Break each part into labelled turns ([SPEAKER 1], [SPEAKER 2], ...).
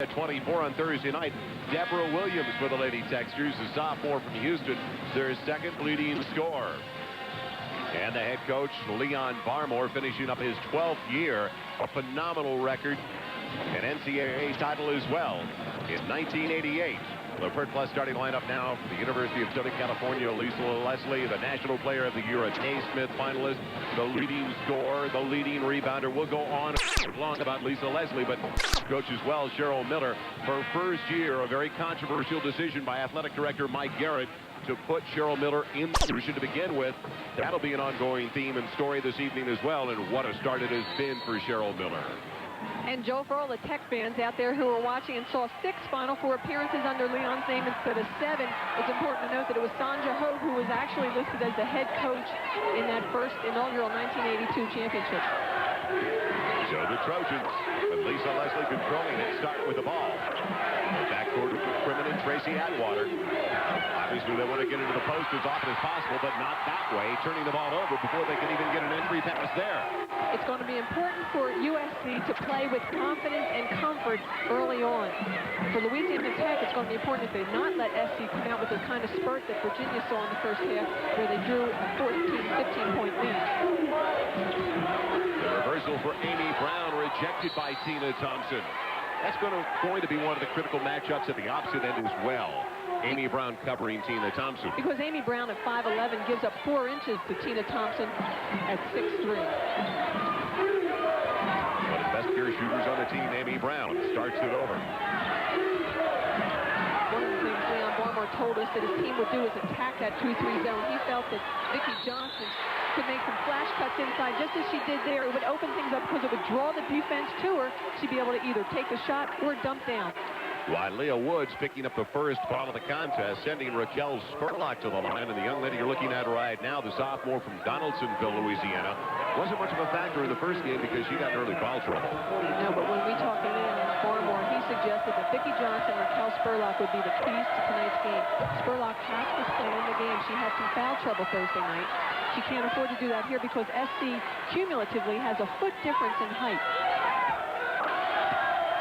[SPEAKER 1] At 24 on Thursday night, Deborah Williams for the Lady Texters, a sophomore from Houston, their second leading scorer. And the head coach, Leon Barmore, finishing up his 12th year, a phenomenal record, an NCAA title as well in 1988. The first plus starting lineup now for the University of Southern California, Lisa Leslie, the National Player of the Year, a Naismith finalist, the leading scorer, the leading rebounder. We'll go on long about Lisa Leslie, but coach as well, Cheryl Miller, her first year, a very controversial decision by athletic director Mike Garrett to put Cheryl Miller in the position to begin with. That'll be an ongoing theme and story this evening as well, and what a start it has been for Cheryl Miller.
[SPEAKER 2] And Joe, for all the Tech fans out there who were watching and saw 6 Final Four appearances under Leon's name instead of 7, it's important to note that it was Sandra Ho who was actually listed as the head coach in that first inaugural 1982 championship.
[SPEAKER 1] So the Trojans, with Lisa Leslie controlling it, start with the ball. The backcourt with Crimin and Tracy Atwater. Obviously, they want to get into the post as often as possible, but not that way, turning the ball over before they can even get an entry pass there.
[SPEAKER 2] It's going to be important for USC to play with confidence and comfort early on. For Louisiana Tech, it's going to be important if they not let SC come out with the kind of spurt that Virginia saw in the first half, where they drew a 14, 15-point lead.
[SPEAKER 1] The reversal for Amy Brown, rejected by Tina Thompson. That's going to be one of the critical matchups at the opposite end as well. Amy Brown covering Tina Thompson.
[SPEAKER 2] Because Amy Brown at 5'11" gives up 4 inches to Tina Thompson at 6'3".
[SPEAKER 1] One of the best pure shooters on the team, Amy Brown, starts it over.
[SPEAKER 2] One of the things Leon Barmore told us that his team would do is attack that 2-3 zone. He felt that Vicki Johnson could make some flash cuts inside, just as she did there. It would open things up because it would draw the defense to her. She'd be able to either take a shot or dump down.
[SPEAKER 1] While Leah Woods picking up the first foul of the contest, sending Raquel Spurlock to the line. And the young lady you're looking at right now, the sophomore from Donaldsonville, Louisiana, wasn't much of a factor in the first game because she got in early foul trouble.
[SPEAKER 2] No, but when we talked to Leon Barmore, he suggested that Vicki Johnson and Raquel Spurlock would be the keys to tonight's game. Spurlock has to stay in the game. She had some foul trouble Thursday night. She can't afford to do that here because SC cumulatively has a foot difference in height.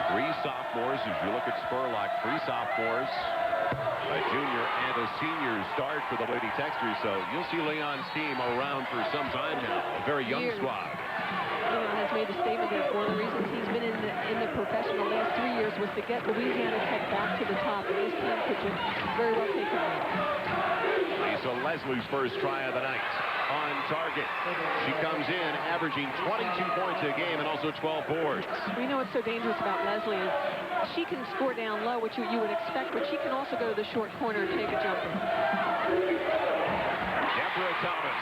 [SPEAKER 1] 3 sophomores, as you look at Spurlock, 3 sophomores, a junior and a senior start for the Lady Texters. So you'll see Leon's team around for some time now. A very young squad.
[SPEAKER 2] Leon has made a statement that one of the reasons he's been in the profession the last 3 years was to get Louisiana Tech back to the top, and this team could just very well take it.
[SPEAKER 1] Lisa Leslie's first try of the night. On target. She comes in averaging 22 points a game and also 12 boards.
[SPEAKER 2] We know what's so dangerous about Leslie is she can score down low, which you would expect, but she can also go to the short corner and take a jumper.
[SPEAKER 1] Deborah Thomas.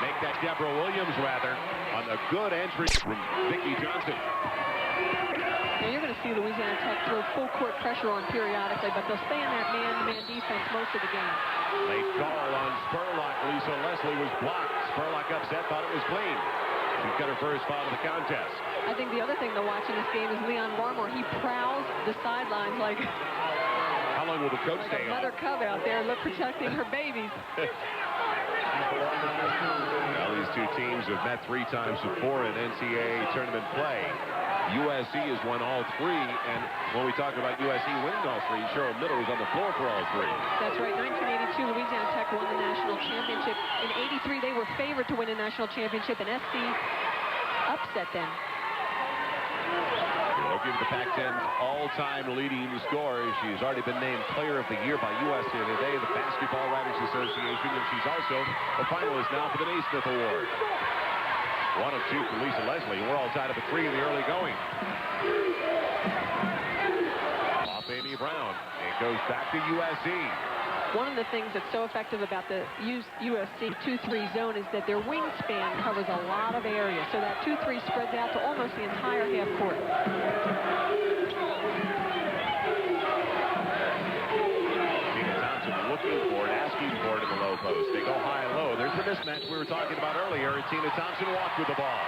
[SPEAKER 1] Make that Deborah Williams, rather, on the good entry from Vicki Johnson.
[SPEAKER 2] Now you're going to see Louisiana Tech throw full court pressure on periodically, but they'll stay in that man-to-man defense most of the game.
[SPEAKER 1] Late call on Spurlock. Lisa Leslie was blocked. Spurlock upset, thought it was clean. She got her first foul of the contest.
[SPEAKER 2] I think the other thing to watch in this game is Leon Barmore. He prowls the sidelines like...
[SPEAKER 1] How long will the coach stay on?
[SPEAKER 2] Another cub out there protecting her babies.
[SPEAKER 1] Well, these two teams have met 3 times before in NCAA tournament play. USC has won all 3, and when we talk about USC winning all 3, Cheryl Miller was on the floor for all 3.
[SPEAKER 2] That's right. 1982, Louisiana Tech won the national championship. In 83, they were favored to win a national championship, and SC upset them.
[SPEAKER 1] Looking at the Pac-10's all-time leading scorer. She's already been named Player of the Year by USA Today, the Basketball Writers Association, and she's also a finalist now for the Naismith Award. 1 of 2 for Lisa Leslie. We're all tied up at 3 in the early going. Off Amy Brown. It goes back to USC.
[SPEAKER 2] One of the things that's so effective about the USC 2-3 zone is that their wingspan covers a lot of area. So that 2-3 spreads out to almost the entire half court.
[SPEAKER 1] Tina Thompson looking for it, asking for it in the low post. They go high and low. There's the mismatch we were talking about earlier. Tina Thompson walked with the ball.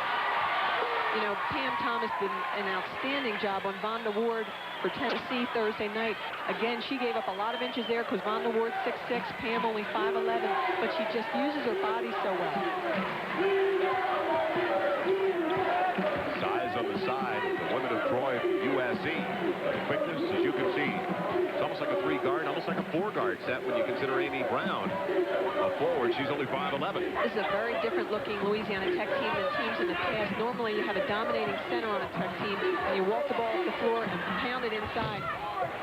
[SPEAKER 2] You know, Pam Thomas did an outstanding job on Vonda Ward for Tennessee Thursday night. Again, she gave up a lot of inches there because Vonda Ward 6'6", Pam only 5'11", but she just uses her body so well.
[SPEAKER 1] Size on the side, the women of Troy from USC. like a 3-guard, almost like a 4-guard set when you consider Amy Brown a forward. She's only 5'11".
[SPEAKER 2] This is a very different looking Louisiana Tech team than teams in the past. Normally you have a dominating center on a Tech team and you walk the ball off the floor and pound it inside.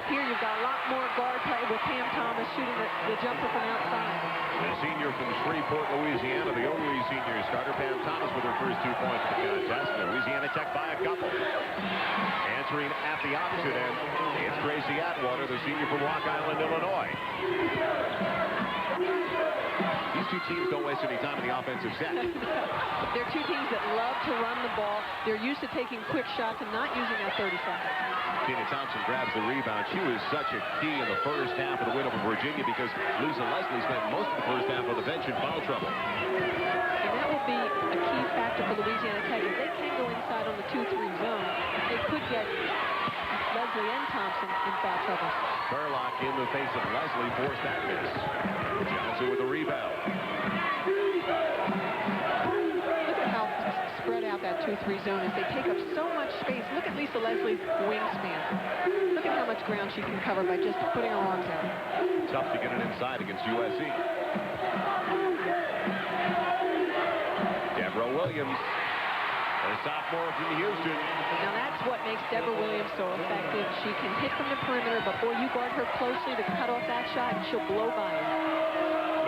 [SPEAKER 2] Here you've got a lot more guard play with Pam Thomas shooting the jumper from outside.
[SPEAKER 1] The senior from Shreveport, Louisiana, the only senior starter, Pam Thomas, with her first 2 points of the contest. Louisiana Tech by a couple. Answering at the opposite end, it's Gracie Atwater, the senior from Rock Island, Illinois. These two teams don't waste any time in the offensive set.
[SPEAKER 2] They're two teams that love to run the ball. They're used to taking quick shots and not using that 30 seconds.
[SPEAKER 1] Tina Thompson grabs the rebound. She was such a key in the first half of the win over Virginia because Lisa Leslie spent most of the first half on the bench in foul trouble.
[SPEAKER 2] And that will be a key factor for Louisiana Tech. If they can go inside on the 2-3 zone, they could get Leslie and Thompson in foul trouble.
[SPEAKER 1] Spurlock in the face of Leslie forced that miss. Johnson with the rebound.
[SPEAKER 2] Look at how spread out that 2-3 zone is. They take up so much space. Look at Lisa Leslie's wingspan. Look at how much ground she can cover by just putting her arms out.
[SPEAKER 1] Tough to get it inside against USC. Deborah Williams, a sophomore from Houston.
[SPEAKER 2] Now that's what makes Deborah Williams so effective. She can hit from the perimeter, but boy, you guard her closely to cut off that shot, and she'll blow by you.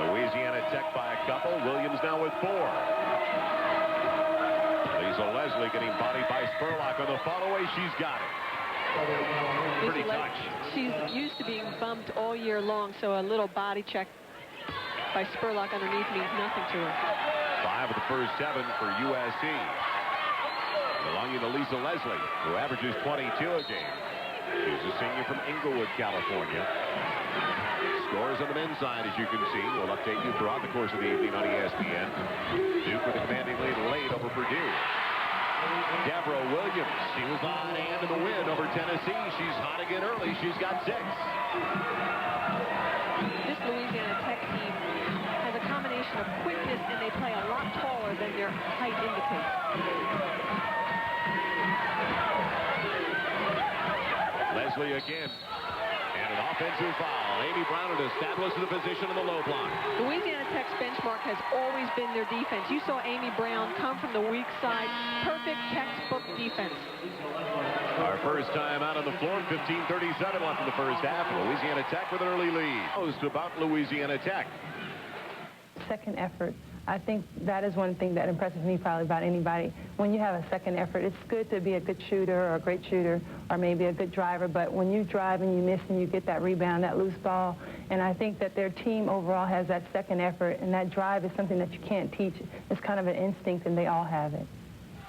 [SPEAKER 1] Louisiana Tech by a couple. Williams now with 4. Lisa Leslie getting bodied by Spurlock on the follow-away. She's got it. Pretty touch.
[SPEAKER 2] She's used to being bumped all year long, so a little body check by Spurlock underneath means nothing to her.
[SPEAKER 1] 5 of the first 7 for USC. Belonging to Lisa Leslie, who averages 22 a game. She's a senior from Inglewood, California. Scores on the men's side, as you can see. We'll update you throughout the course of the evening on ESPN. Duke with a commanding lead late over Purdue. Deborah Williams, she was on hand in the win over Tennessee. She's hot again early. She's got 6.
[SPEAKER 2] This Louisiana Tech team has a combination of quickness, and they play a lot taller than their height indicates.
[SPEAKER 1] Leslie again. And an offensive foul. Amy Brown had established the position in the low block.
[SPEAKER 2] Louisiana Tech's benchmark has always been their defense. You saw Amy Brown come from the weak side. Perfect textbook defense.
[SPEAKER 1] Our first time out on the floor, 15:37 left in the first half. Louisiana Tech with an early lead. Most about Louisiana Tech.
[SPEAKER 3] Second effort. I think that is one thing that impresses me probably about anybody. When you have a second effort, it's good to be a good shooter or a great shooter or maybe a good driver, but when you drive and you miss and you get that rebound, that loose ball, and I think that their team overall has that second effort, and that drive is something that you can't teach. It's kind of an instinct, and they all have it.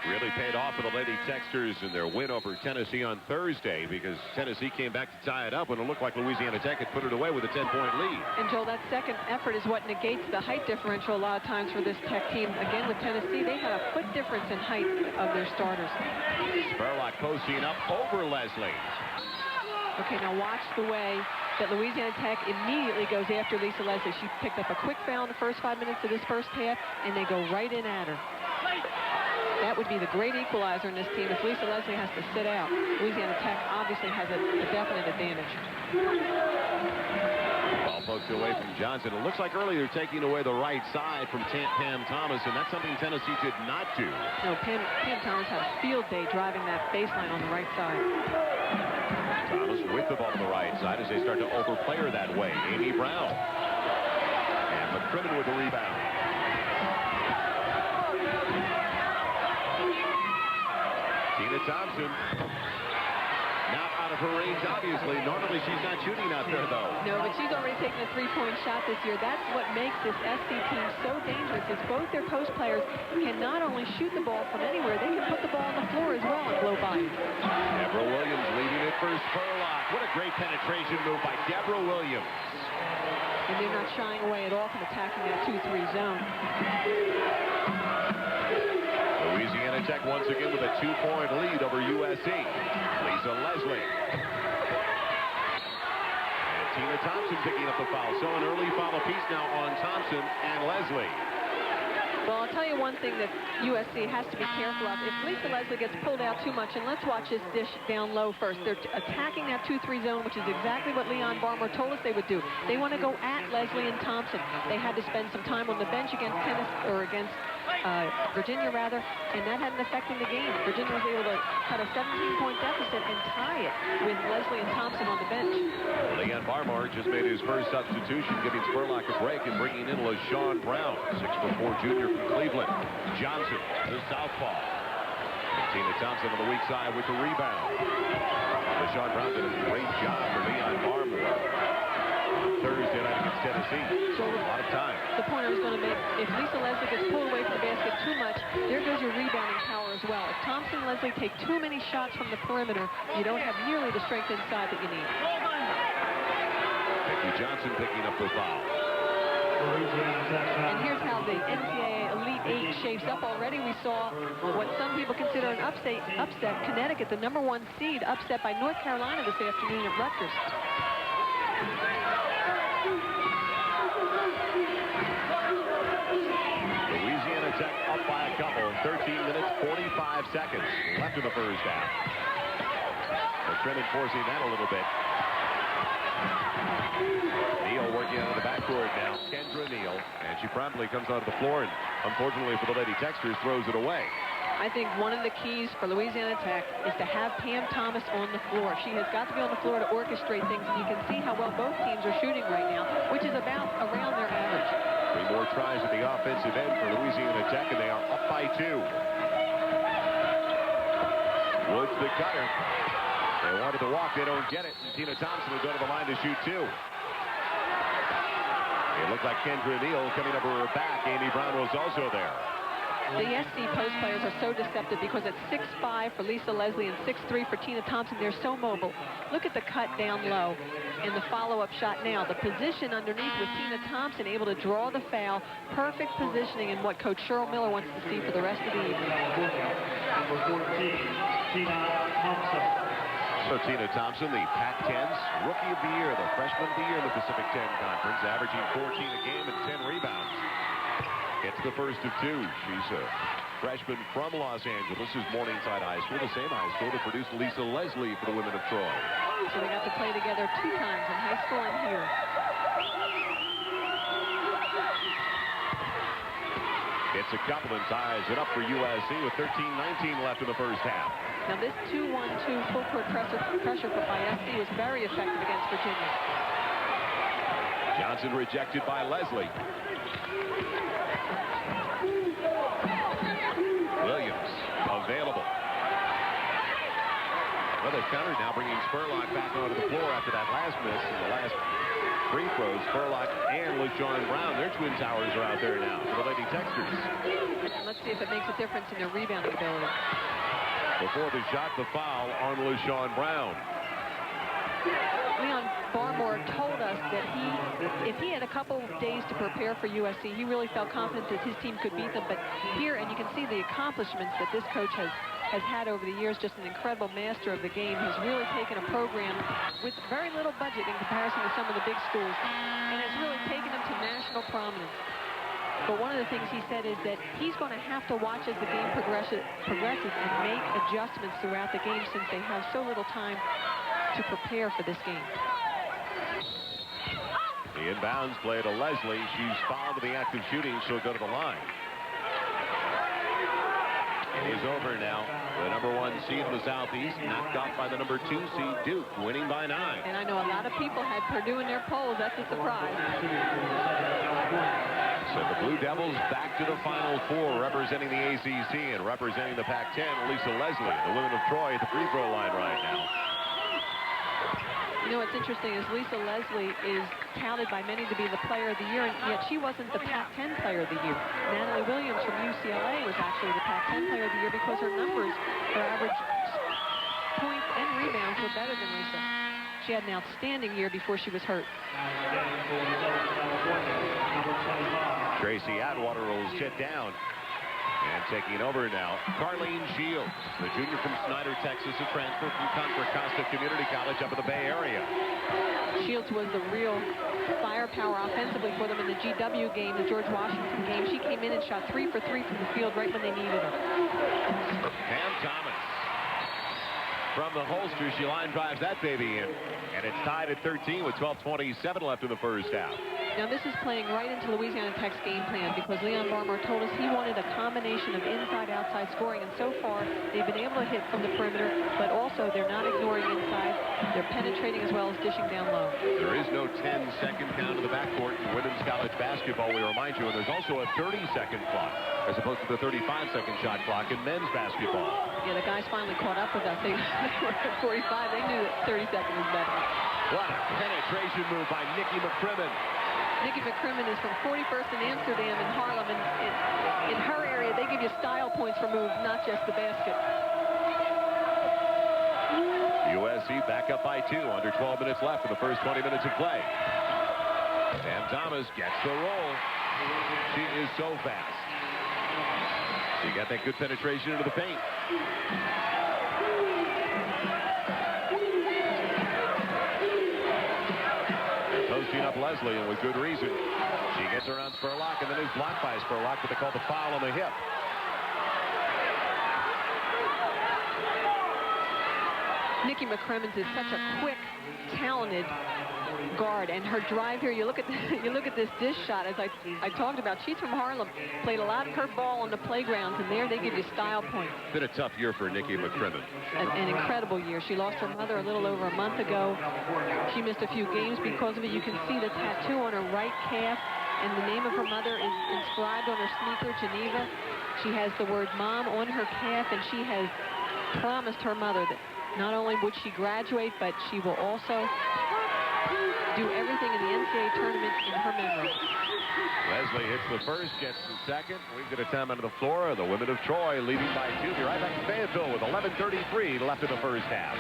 [SPEAKER 1] Really paid off for the Lady Techsters in their win over Tennessee on Thursday, because Tennessee came back to tie it up when it looked like Louisiana Tech had put it away with a 10-point lead.
[SPEAKER 2] And Joel, that second effort is what negates the height differential a lot of times for this Tech team. Again, with Tennessee, they had a foot difference in height of their starters.
[SPEAKER 1] Spurlock posting up over Leslie.
[SPEAKER 2] Okay, now watch the way that Louisiana Tech immediately goes after Lisa Leslie. She picked up a quick foul in the first 5 minutes of this first half, and they go right in at her. That would be the great equalizer in this team if Lisa Leslie has to sit out. Louisiana Tech obviously has a definite advantage.
[SPEAKER 1] Ball poked away from Johnson. It looks like earlier taking away the right side from Pam Thomas, and that's something Tennessee did not do.
[SPEAKER 2] No, Pam Thomas had a field day driving that baseline on the right side.
[SPEAKER 1] Thomas with the ball on the right side as they start to overplay her that way. Amy Brown. And McCrimmon with the rebound. Tina Thompson, not out of her range, obviously. Normally, she's not shooting out there, though.
[SPEAKER 2] No, but she's already taken a three-point shot this year. That's what makes this SC team so dangerous, is both their post players can not only shoot the ball from anywhere, they can put the ball on the floor as well and blow by.
[SPEAKER 1] Deborah Williams leading it for Spurlock. What a great penetration move by Deborah Williams.
[SPEAKER 2] And they're not shying away at all from attacking that 2-3 zone.
[SPEAKER 1] Louisiana Tech once again with a 2-point lead over USC. Lisa Leslie. And Tina Thompson picking up the foul. So an early foul apiece now on Thompson and Leslie.
[SPEAKER 2] Well, I'll tell you one thing that USC has to be careful of. If Lisa Leslie gets pulled out too much, and let's watch this dish down low first. They're attacking that 2-3 zone, which is exactly what Leon Barmore told us they would do. They want to go at Leslie and Thompson. They had to spend some time on the bench against Virginia, and that had an effect in the game. Virginia was able to cut a 17-point deficit and tie it with Leslie and Thompson on the bench.
[SPEAKER 1] Leon Barmore just made his first substitution, giving Spurlock a break and bringing in LaShawn Brown, 6'4" junior from Cleveland. Johnson, the southpaw. And Tina Thompson on the weak side with the rebound. LaShawn Brown did a great job for Leon Barmore Thursday night against Tennessee.
[SPEAKER 2] So
[SPEAKER 1] a lot of time.
[SPEAKER 2] The point I was going to make, if Lisa Leslie gets pulled away from the basket too much, there goes your rebounding power as well. If Thompson and Leslie take too many shots from the perimeter, you don't have nearly the strength inside that you need.
[SPEAKER 1] Becky Johnson picking up the foul.
[SPEAKER 2] And here's how the NCAA Elite Eight shapes up already. We saw what some people consider an upset. Connecticut, the #1 seed, upset by North Carolina this afternoon at Rutgers.
[SPEAKER 1] Louisiana Tech up by a couple. 13 minutes, 45 seconds left in the first half. They're trying enforcing that a little bit. Neal working out of the backcourt now. Kendra Neal, and she promptly comes onto the floor, and unfortunately for the Lady Techsters, throws it away.
[SPEAKER 2] I think one of the keys for Louisiana Tech is to have Pam Thomas on the floor. She has got to be on the floor to orchestrate things, and you can see how well both teams are shooting right now, which is about around their average.
[SPEAKER 1] 3 more tries at the offensive end for Louisiana Tech, and they are up by 2. Woods the cutter. They wanted to walk, they don't get it, and Tina Thompson will go to the line to shoot 2. It looked like Kendra Neal coming over her back. Amy Brown was also there.
[SPEAKER 2] The SC post players are so deceptive because it's 6'5" for Lisa Leslie and 6'3" for Tina Thompson. They're so mobile. Look at the cut down low and the follow-up shot now. The position underneath with Tina Thompson able to draw the foul. Perfect positioning in what Coach Cheryl Miller wants to see for the rest of the evening.
[SPEAKER 4] Number 14, Tina Thompson.
[SPEAKER 1] So Tina Thompson, the Pac-10's Rookie of the Year, the Freshman of the Year in the Pacific 10 Conference, averaging 14 a game and 10 rebounds. Gets the first of 2. She's a freshman from Los Angeles, is Morningside High School, the same high school that produced Lisa Leslie for the women of Troy.
[SPEAKER 2] So they got to play together 2 times in high school and here.
[SPEAKER 1] Gets a couple and ties it up for USC with 13:19 left in the first half.
[SPEAKER 2] Now this 2-1-2 full court pressure by SC was very effective against Virginia.
[SPEAKER 1] Johnson rejected by Leslie. Williams available. Well, they countered now, bringing Spurlock back onto the floor after that last miss and the last free throws. Spurlock and LaShawn Brown, their twin towers are out there now for the Lady Techsters.
[SPEAKER 2] And let's see if it makes a difference in their rebounding ability.
[SPEAKER 1] Before the shot, the foul on LaShawn Brown.
[SPEAKER 2] Leon Barmore told us that if he had a couple days to prepare for USC, he really felt confident that his team could beat them. But here, and you can see the accomplishments that this coach has had over the years, just an incredible master of the game. He's really taken a program with very little budget in comparison to some of the big schools, and has really taken them to national prominence. But one of the things he said is that he's going to have to watch as the game progresses and make adjustments throughout the game, since they have so little time to prepare for this game.
[SPEAKER 1] The inbounds play to Leslie. She's fouled to the act of shooting. She'll go to the line. It is over now. The #1 seed in the Southeast knocked off by the #2 seed Duke, winning by 9.
[SPEAKER 2] And I know a lot of people had Purdue in their polls. That's a surprise.
[SPEAKER 1] So the Blue Devils back to the Final Four, representing the ACC and representing the Pac-10. Lisa Leslie, the women of Troy, at the free throw line right now.
[SPEAKER 2] You know what's interesting is Lisa Leslie is touted by many to be the player of the year, and yet she wasn't the Pac-10 player of the year. Natalie Williams from UCLA was actually the Pac-10 player of the year because her numbers, her average points and rebounds were better than Lisa. She had an outstanding year before she was hurt.
[SPEAKER 1] Tracy Atwater will sit down. And taking over now, Carlene Shields, the junior from Snyder, Texas, a transfer from Contra Costa Community College up in the Bay Area.
[SPEAKER 2] Shields was the real firepower offensively for them in the GW game, the George Washington game. She came in and shot 3 for 3 from the field right when they needed her.
[SPEAKER 1] Pam Thomas. From the holster, she line drives that baby in. And it's tied at 13 with 12:27 left in the first half.
[SPEAKER 2] Now this is playing right into Louisiana Tech's game plan because Leon Barmore told us he wanted a combination of inside-outside scoring, and so far they've been able to hit from the perimeter, but also they're not ignoring inside. They're penetrating as well as dishing down low.
[SPEAKER 1] There is no 10-second count to the backcourt in women's college basketball, we remind you, and there's also a 30-second clock as opposed to the 35-second shot clock in men's basketball.
[SPEAKER 2] Yeah, the guys finally caught up with us. They were at 45. They knew that 30 seconds was better.
[SPEAKER 1] What a penetration move by Nikki McCrimmon.
[SPEAKER 2] Nikki McCrimmon is from 41st in Amsterdam in Harlem, and in her area they give you style points for moves, not just the basket.
[SPEAKER 1] USC back up by 2, under 12 minutes left in the first 20 minutes of play. Pam Thomas gets the roll. She is so fast. She got that good penetration into the paint. Posting up Leslie, and with good reason. She gets around Spurlock and then is blocked by Spurlock, but they call the foul on the hip.
[SPEAKER 2] Nikki McCrimmon is such a quick, talented guard, and her drive here, you look at this dish shot, as I talked about. She's from Harlem, played a lot of her ball on the playgrounds, and there they give you style points.
[SPEAKER 1] Been a tough year for Nikki McCrimmon.
[SPEAKER 2] An incredible year. She lost her mother a little over a month ago. She missed a few games because of it. You can see the tattoo on her right calf, and the name of her mother is inscribed on her sneaker, Geneva. She has the word mom on her calf, and she has promised her mother that not only would she graduate, but she will also do everything in the NCAA tournament in her memory.
[SPEAKER 1] Leslie hits the first, gets the second. We've got a time out of the floor. The women of Troy leading by 2. Be right back to Fayetteville with 11:33 left in the first half.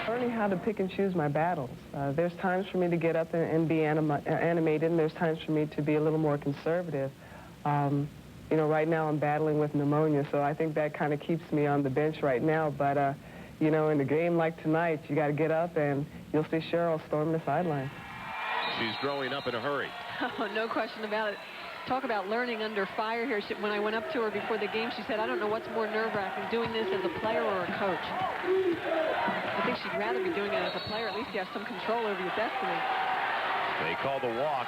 [SPEAKER 5] Learning how to pick and choose my battles. There's times for me to get up and be animated, and there's times for me to be a little more conservative. You know, right now I'm battling with pneumonia, so I think that kind of keeps me on the bench right now. But, you know, in a game like tonight, you got to get up, and you'll see Cheryl storm the sideline.
[SPEAKER 1] She's growing up in a hurry.
[SPEAKER 2] Oh, no question about it. Talk about learning under fire here. When I went up to her before the game, she said, I don't know what's more nerve-wracking, doing this as a player or a coach. I think she'd rather be doing it as a player. At least you have some control over your destiny.
[SPEAKER 1] They call the walk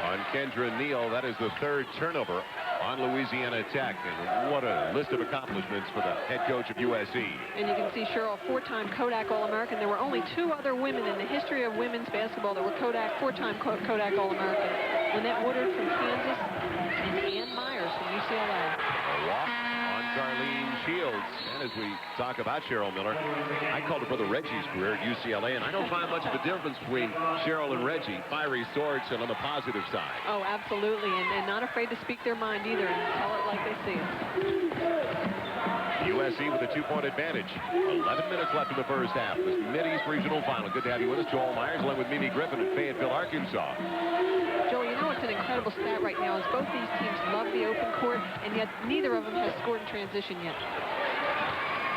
[SPEAKER 1] on Kendra Neal. That is the 3rd turnover on Louisiana Tech. And what a list of accomplishments for the head coach of USC.
[SPEAKER 2] And you can see Cheryl, 4-time Kodak All-American. There were only 2 other women in the history of women's basketball that were 4-time Kodak All-American. Lynette Woodard from Kansas and Ann Myers from UCLA.
[SPEAKER 1] A walk on Carlene Shields. And as we talk about Cheryl Miller, I called her brother Reggie's career at UCLA, and I don't find much of a difference between Cheryl and Reggie. Fiery swords and on the positive side.
[SPEAKER 2] Oh, absolutely, and not afraid to speak their mind either and tell it like they see it.
[SPEAKER 1] USC with a 2-point advantage. 11 minutes left in the first half. This Mid-East Regional Final. Good to have you with us, Joel Myers, along with Mimi Griffin in Fayetteville, Arkansas.
[SPEAKER 2] Joel, you know it's an incredible stat right now is both these teams love the open court, and yet neither of them has scored in transition yet.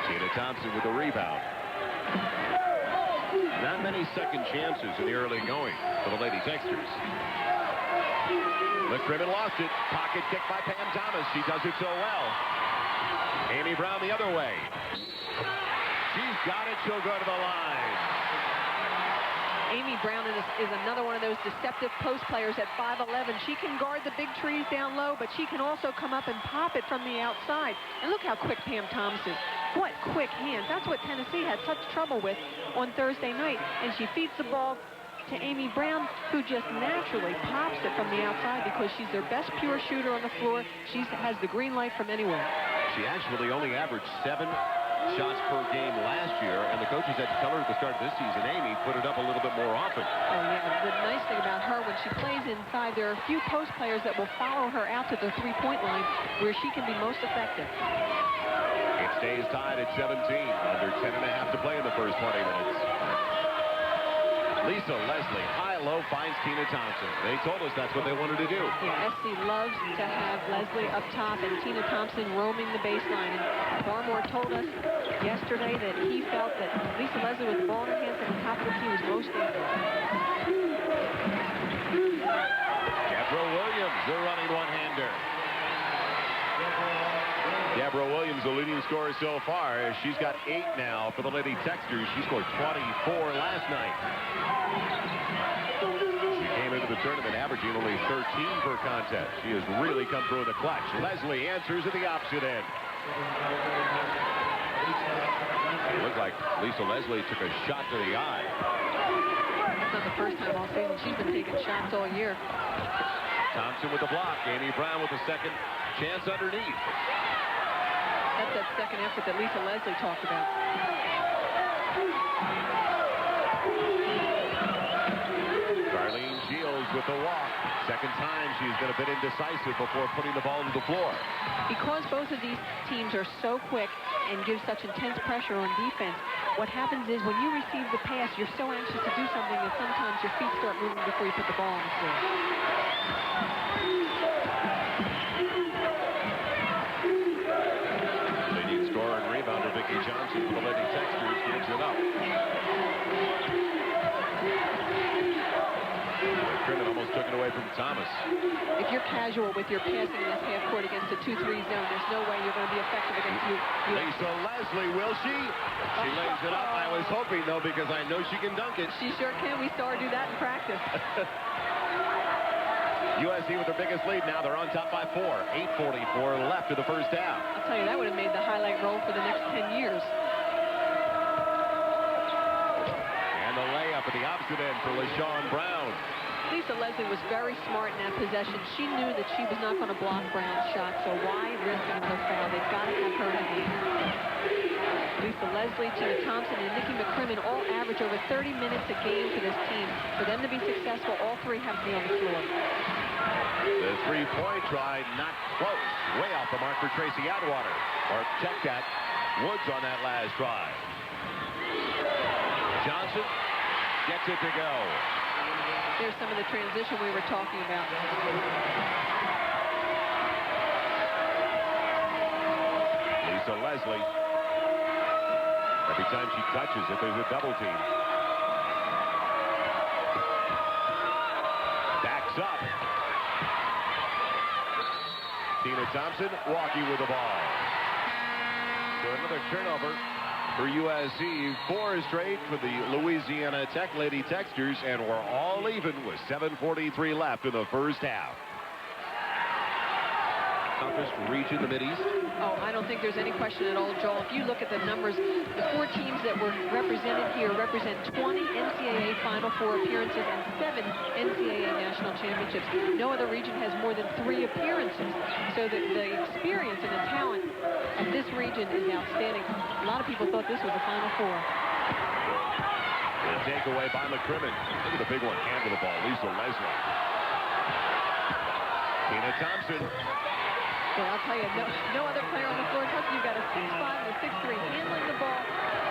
[SPEAKER 1] Tina Thompson with the rebound. Not many second chances in the early going for the Lady Texters. McCrimmon lost it. Pocket kick by Pam Thomas. She does it so well. Amy Brown the other way. She's got it. She'll go to the line.
[SPEAKER 2] Amy Brown is another one of those deceptive post players at 5'11". She can guard the big trees down low, but she can also come up and pop it from the outside. And look how quick Pam Thomas is. What quick hands. That's what Tennessee had such trouble with on Thursday night. And she feeds the ball to Amy Brown, who just naturally pops it from the outside because she's their best pure shooter on the floor. She has the green light from anywhere.
[SPEAKER 1] She actually only averaged 7 shots per game last year, and the coaches had to tell her at the start of this season, Amy, put it up a little bit more often.
[SPEAKER 2] Oh, yeah. The nice thing about her, when she plays inside, there are a few post players that will follow her out to the three-point line where she can be most effective.
[SPEAKER 1] It stays tied at 17. Under 10.5 to play in the first 20 minutes. Lisa Leslie, high-low, finds Tina Thompson. They told us that's what they wanted to do.
[SPEAKER 2] Yeah, SC loves to have Leslie up top and Tina Thompson roaming the baseline. And Barmore told us yesterday that he felt that Lisa Leslie with the ball in her hands at the top of the key was most dangerous.
[SPEAKER 1] Deborah Williams, the running one-hander. Deborah Williams, the leading scorer so far. She's got 8 now for the Lady Texters. She scored 24 last night. She came into the tournament averaging only 13 per contest. She has really come through in the clutch. Leslie answers at the opposite end. It looked like Lisa Leslie took a shot to the eye.
[SPEAKER 2] That's not the first time all season. She's been taking shots all year.
[SPEAKER 1] Thompson with the block. Amy Brown with the second chance underneath.
[SPEAKER 2] That's that second effort that Lisa Leslie talked about.
[SPEAKER 1] Darlene Shields with the walk. Second time she's been a bit indecisive before putting the ball to the floor.
[SPEAKER 2] Because both of these teams are so quick and give such intense pressure on defense, what happens is when you receive the pass, you're so anxious to do something that sometimes your feet start moving before you put the ball on the floor.
[SPEAKER 1] Leading scorer and rebounder Vicki Johnson for the Lady Texters gives it up. McCrimmon almost took it away from Thomas.
[SPEAKER 2] If you're casual with your passing in this half court against a 2-3 zone, there's no way you're going to be effective against you.
[SPEAKER 1] Lisa Leslie, will she? She lays it up. I was hoping, though, because I know she can dunk it.
[SPEAKER 2] She sure can. We saw her do that in practice.
[SPEAKER 1] USC with their biggest lead now. They're on top by 4. 8:44 left of the first half.
[SPEAKER 2] I'll tell you, that would have made the highlight roll for the next 10 years.
[SPEAKER 1] And the layup at the opposite end for LaShawn Brown.
[SPEAKER 2] Lisa Leslie was very smart in that possession. She knew that she was not going to block Brown's shot, so why risk another foul? They've got to have her in the game. Lisa Leslie, Tina Thompson, and Nikki McCrimmon all average over 30 minutes a game for this team. For them to be successful, all three have to be on the floor.
[SPEAKER 1] The three-point try, not close. Way off the mark for Tracy Atwater. Or check that. Woods on that last try. Johnson gets it to go.
[SPEAKER 2] There's some of the transition we were talking about.
[SPEAKER 1] Lisa Leslie. Every time she touches it, there's a double team. Backs up. Tina Thompson walking with the ball. So another turnover for USC. 4 straight for the Louisiana Tech Lady Texters, and we're all even with 7:43 left in the first half. Toughest region, the Mideast.
[SPEAKER 2] Oh, I don't think there's any question at all, Joel. If you look at the numbers, the 4 teams that were represented here represent 20 NCAA Final Four appearances and 7 NCAA National Championships. No other region has more than 3 appearances. So the experience and the talent of this region is outstanding. A lot of people thought this was a Final Four.
[SPEAKER 1] The takeaway by McCrimmon. Look at the big one. Hand to the ball. Lisa Leslie. Tina Thompson.
[SPEAKER 2] Yeah, I'll tell you, no other player on the floor touches. You've got a 6'5" and a 6'3", handling the ball,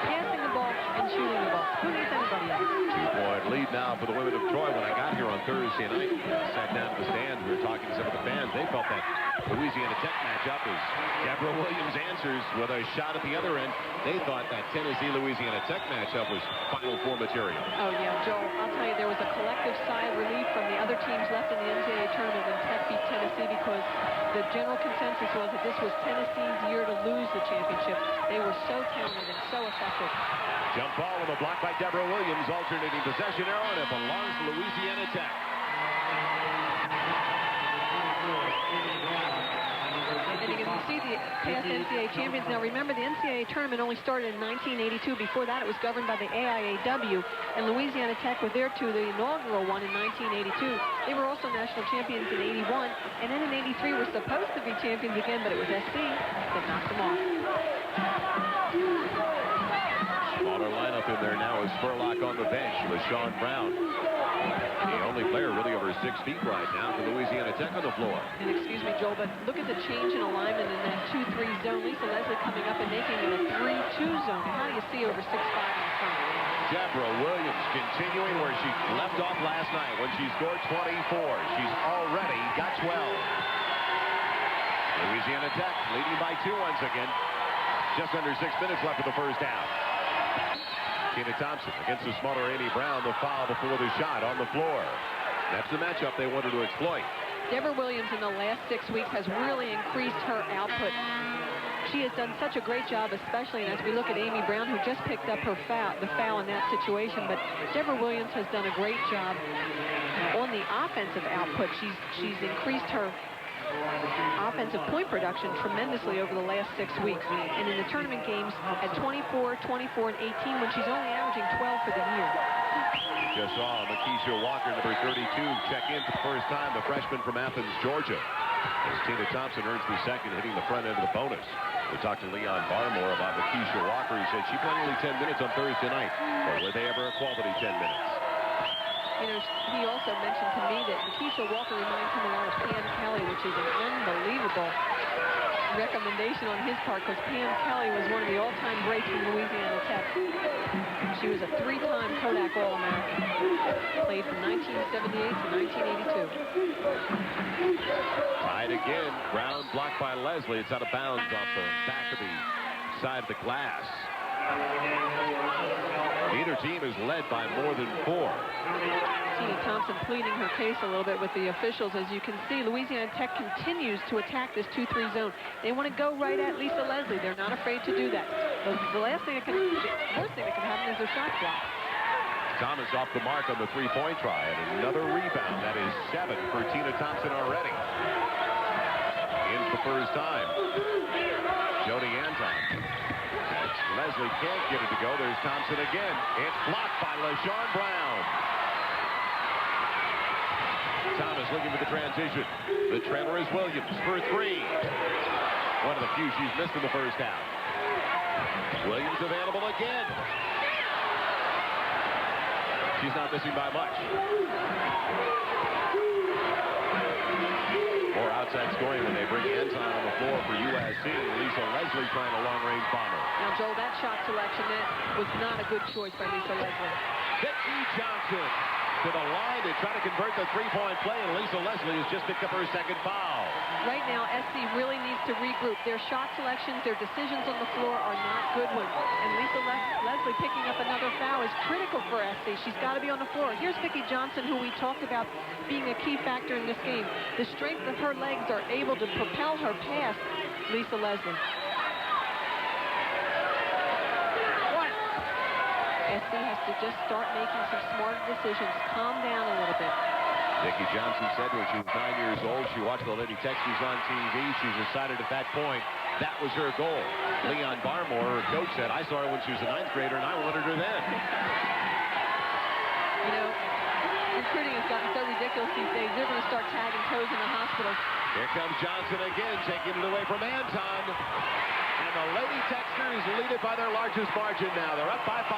[SPEAKER 2] passing the ball, and shooting the ball. Who needs anybody else?
[SPEAKER 1] 2-point lead now for the women of Troy. When I got here on Thursday night, sat down in the stands, we were talking to some of the fans. They felt that Louisiana Tech matchup as Deborah Williams answers with a shot at the other end. They thought that Tennessee-Louisiana Tech matchup was Final Four material.
[SPEAKER 2] Oh, yeah, Joel, I'll tell you, there was a collective sigh of relief from the other teams left in the NCAA tournament when Tech beat Tennessee, because the general consensus was that this was Tennessee's year to lose the championship. They were so talented and so effective.
[SPEAKER 1] Jump ball with a block by Deborah Williams, alternating possession arrow, and it belongs to Louisiana Tech.
[SPEAKER 2] And you can see the past NCAA champions. Now remember, the NCAA tournament only started in 1982. Before that, it was governed by the AIAW. And Louisiana Tech was there to the inaugural one in 1982. They were also national champions in 81. And then in 83 were supposed to be champions again, but it was SC that knocked them off.
[SPEAKER 1] Smaller lineup in there now is Spurlock on the bench. LaShawn Brown, the only player really over 6 feet right now for Louisiana Tech on the floor.
[SPEAKER 2] And excuse me, Joel, but look at the change in alignment in that 2-3 zone. Lisa Leslie coming up and making it a 3-2 zone. How do you see over 6'5" in front?
[SPEAKER 1] Deborah Williams continuing where she left off last night when she scored 24. She's already got 12. Louisiana Tech leading by 2 once again. Just under 6 minutes left of the first half. Tina Thompson against the smaller Amy Brown. The foul before the shot on the floor. That's the matchup they wanted to exploit.
[SPEAKER 2] Deborah Williams in the last 6 weeks has really increased her output. She has done such a great job, especially as we look at Amy Brown, who just picked up the foul in that situation. But Deborah Williams has done a great job on the offensive output. She's increased her offensive point production tremendously over the last 6 weeks. And in the tournament games at 24, 24, and 18, when she's only averaging 12 for the year.
[SPEAKER 1] Just saw Makisha Walker, number 32, check in for the first time, the freshman from Athens, Georgia. As Tina Thompson earns the second, hitting the front end of the bonus. We talked to Leon Barmore about Makisha Walker. He said she played only 10 minutes on Thursday night. But were they ever a quality 10 minutes?
[SPEAKER 2] You know, he also mentioned to me that Makisha Walker reminds him a lot of Pam Kelly, which is an unbelievable recommendation on his part, because Pam Kelly was one of the all-time greats from Louisiana Tech. She was a 3-time Kodak All-American. Played from 1978 to 1982.
[SPEAKER 1] Tied again. Brown blocked by Leslie. It's out of bounds off the back of the side of the glass. Neither team is led by more than 4.
[SPEAKER 2] Tina Thompson pleading her case a little bit with the officials. As you can see, Louisiana Tech continues to attack this 2-3 zone. They want to go right at Lisa Leslie. They're not afraid to do that. The worst thing that can happen is a shot block.
[SPEAKER 1] Thomas off the mark on the 3-point try, and another rebound. That is 7 for Tina Thompson already. In for the first time. Jody Anton. Leslie can't get it to go. There's Thompson again. It's blocked by LaShawn Brown. Thomas looking for the transition. The trailer is Williams for 3. One of the few she's missed in the first half. Williams available again. She's not missing by much. More outside scoring when they bring Anton on the floor for USC. Lisa Leslie trying a long-range bomber.
[SPEAKER 2] Now, Joel, that shot selection, that was not a good choice by Lisa Leslie.
[SPEAKER 1] Vicki Johnson to the line to try to convert the 3-point play, and Lisa Leslie has just picked up her second foul.
[SPEAKER 2] Right now, SC really needs to regroup. Their shot selections, their decisions on the floor are not good ones. And Lisa Leslie picking up another foul is critical for SC. She's got to be on the floor. Here's Vicki Johnson, who we talked about being a key factor in this game. The strength of her legs are able to propel her past Lisa Leslie. SC has to just start making some smart decisions. Calm down a little bit.
[SPEAKER 1] Vicki Johnson said when she was 9 years old, she watched the Lady Texans on TV. She decided at that point that was her goal. Leon Barmore, her coach, said, I saw her when she was a 9th grader, and I wanted her then.
[SPEAKER 2] You know, recruiting has gotten so ridiculous these days. They're going to start tagging toes in the hospitals.
[SPEAKER 1] Here comes Johnson again, taking it away from Anton. And the Lady Texans lead it by their largest margin now. They're up by 5.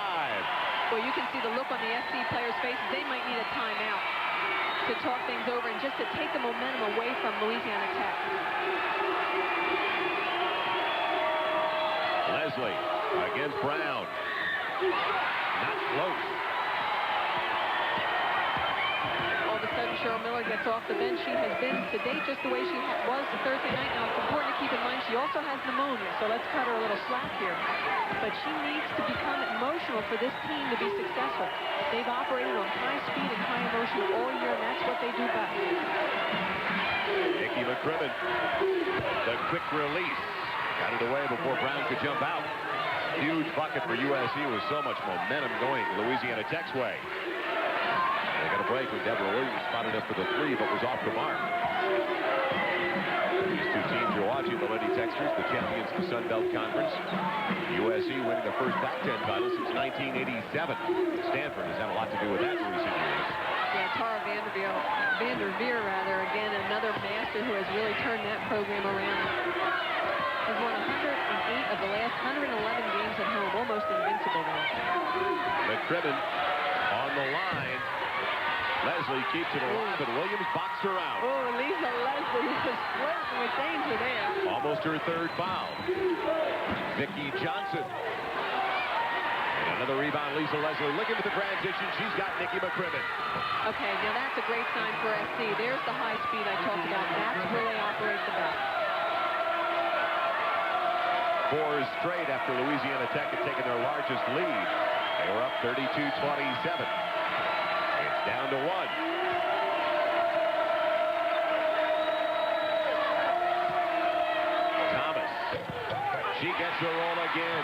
[SPEAKER 2] Well, you can see the look on the SC players' faces. They might need a timeout to talk things over and just to take the momentum away from Louisiana Tech.
[SPEAKER 1] Leslie against Brown. Not close.
[SPEAKER 2] All of a sudden, Cheryl Miller gets off the bench. She has been sedate just the way she was Thursday night. Now, it's important to keep in mind she also has pneumonia, so let's cut her a little slack here. But she needs to become emotional for this team to be successful. They've operated on high speed and high emotion all year, and that's what they do best.
[SPEAKER 1] Nikki McCrimmon, the quick release. Got it away before Brown could jump out. Huge bucket for USC with so much momentum going Louisiana Tech's way. They got a break when Deborah Williams spotted up for the 3, but was off the mark. These two teams you're watching, the Lady Texans, the champions of the Sun Belt Conference. USC winning the first Pac-10 title since 1987. Stanford has had a lot to do with that in recent years.
[SPEAKER 2] Yeah, Tara Vanderveer, again, another master who has really turned that program around. Has won 108 of the last 111 games at home, almost invincible now.
[SPEAKER 1] McCrimmon on the line. Leslie keeps it alive, but Williams boxed her out.
[SPEAKER 2] Oh, Lisa Leslie was flirting with danger there.
[SPEAKER 1] Almost her 3rd foul. Vicki Johnson. And Another rebound, Lisa Leslie looking for the transition. She's got Nikki McCrimmon.
[SPEAKER 2] Okay, now that's a great sign for SC. There's the high speed I talked about. That's where they operate the best.
[SPEAKER 1] 4 straight after Louisiana Tech had taken their largest lead. They were up 32-27. It's down to 1. Thomas. She gets the roll again.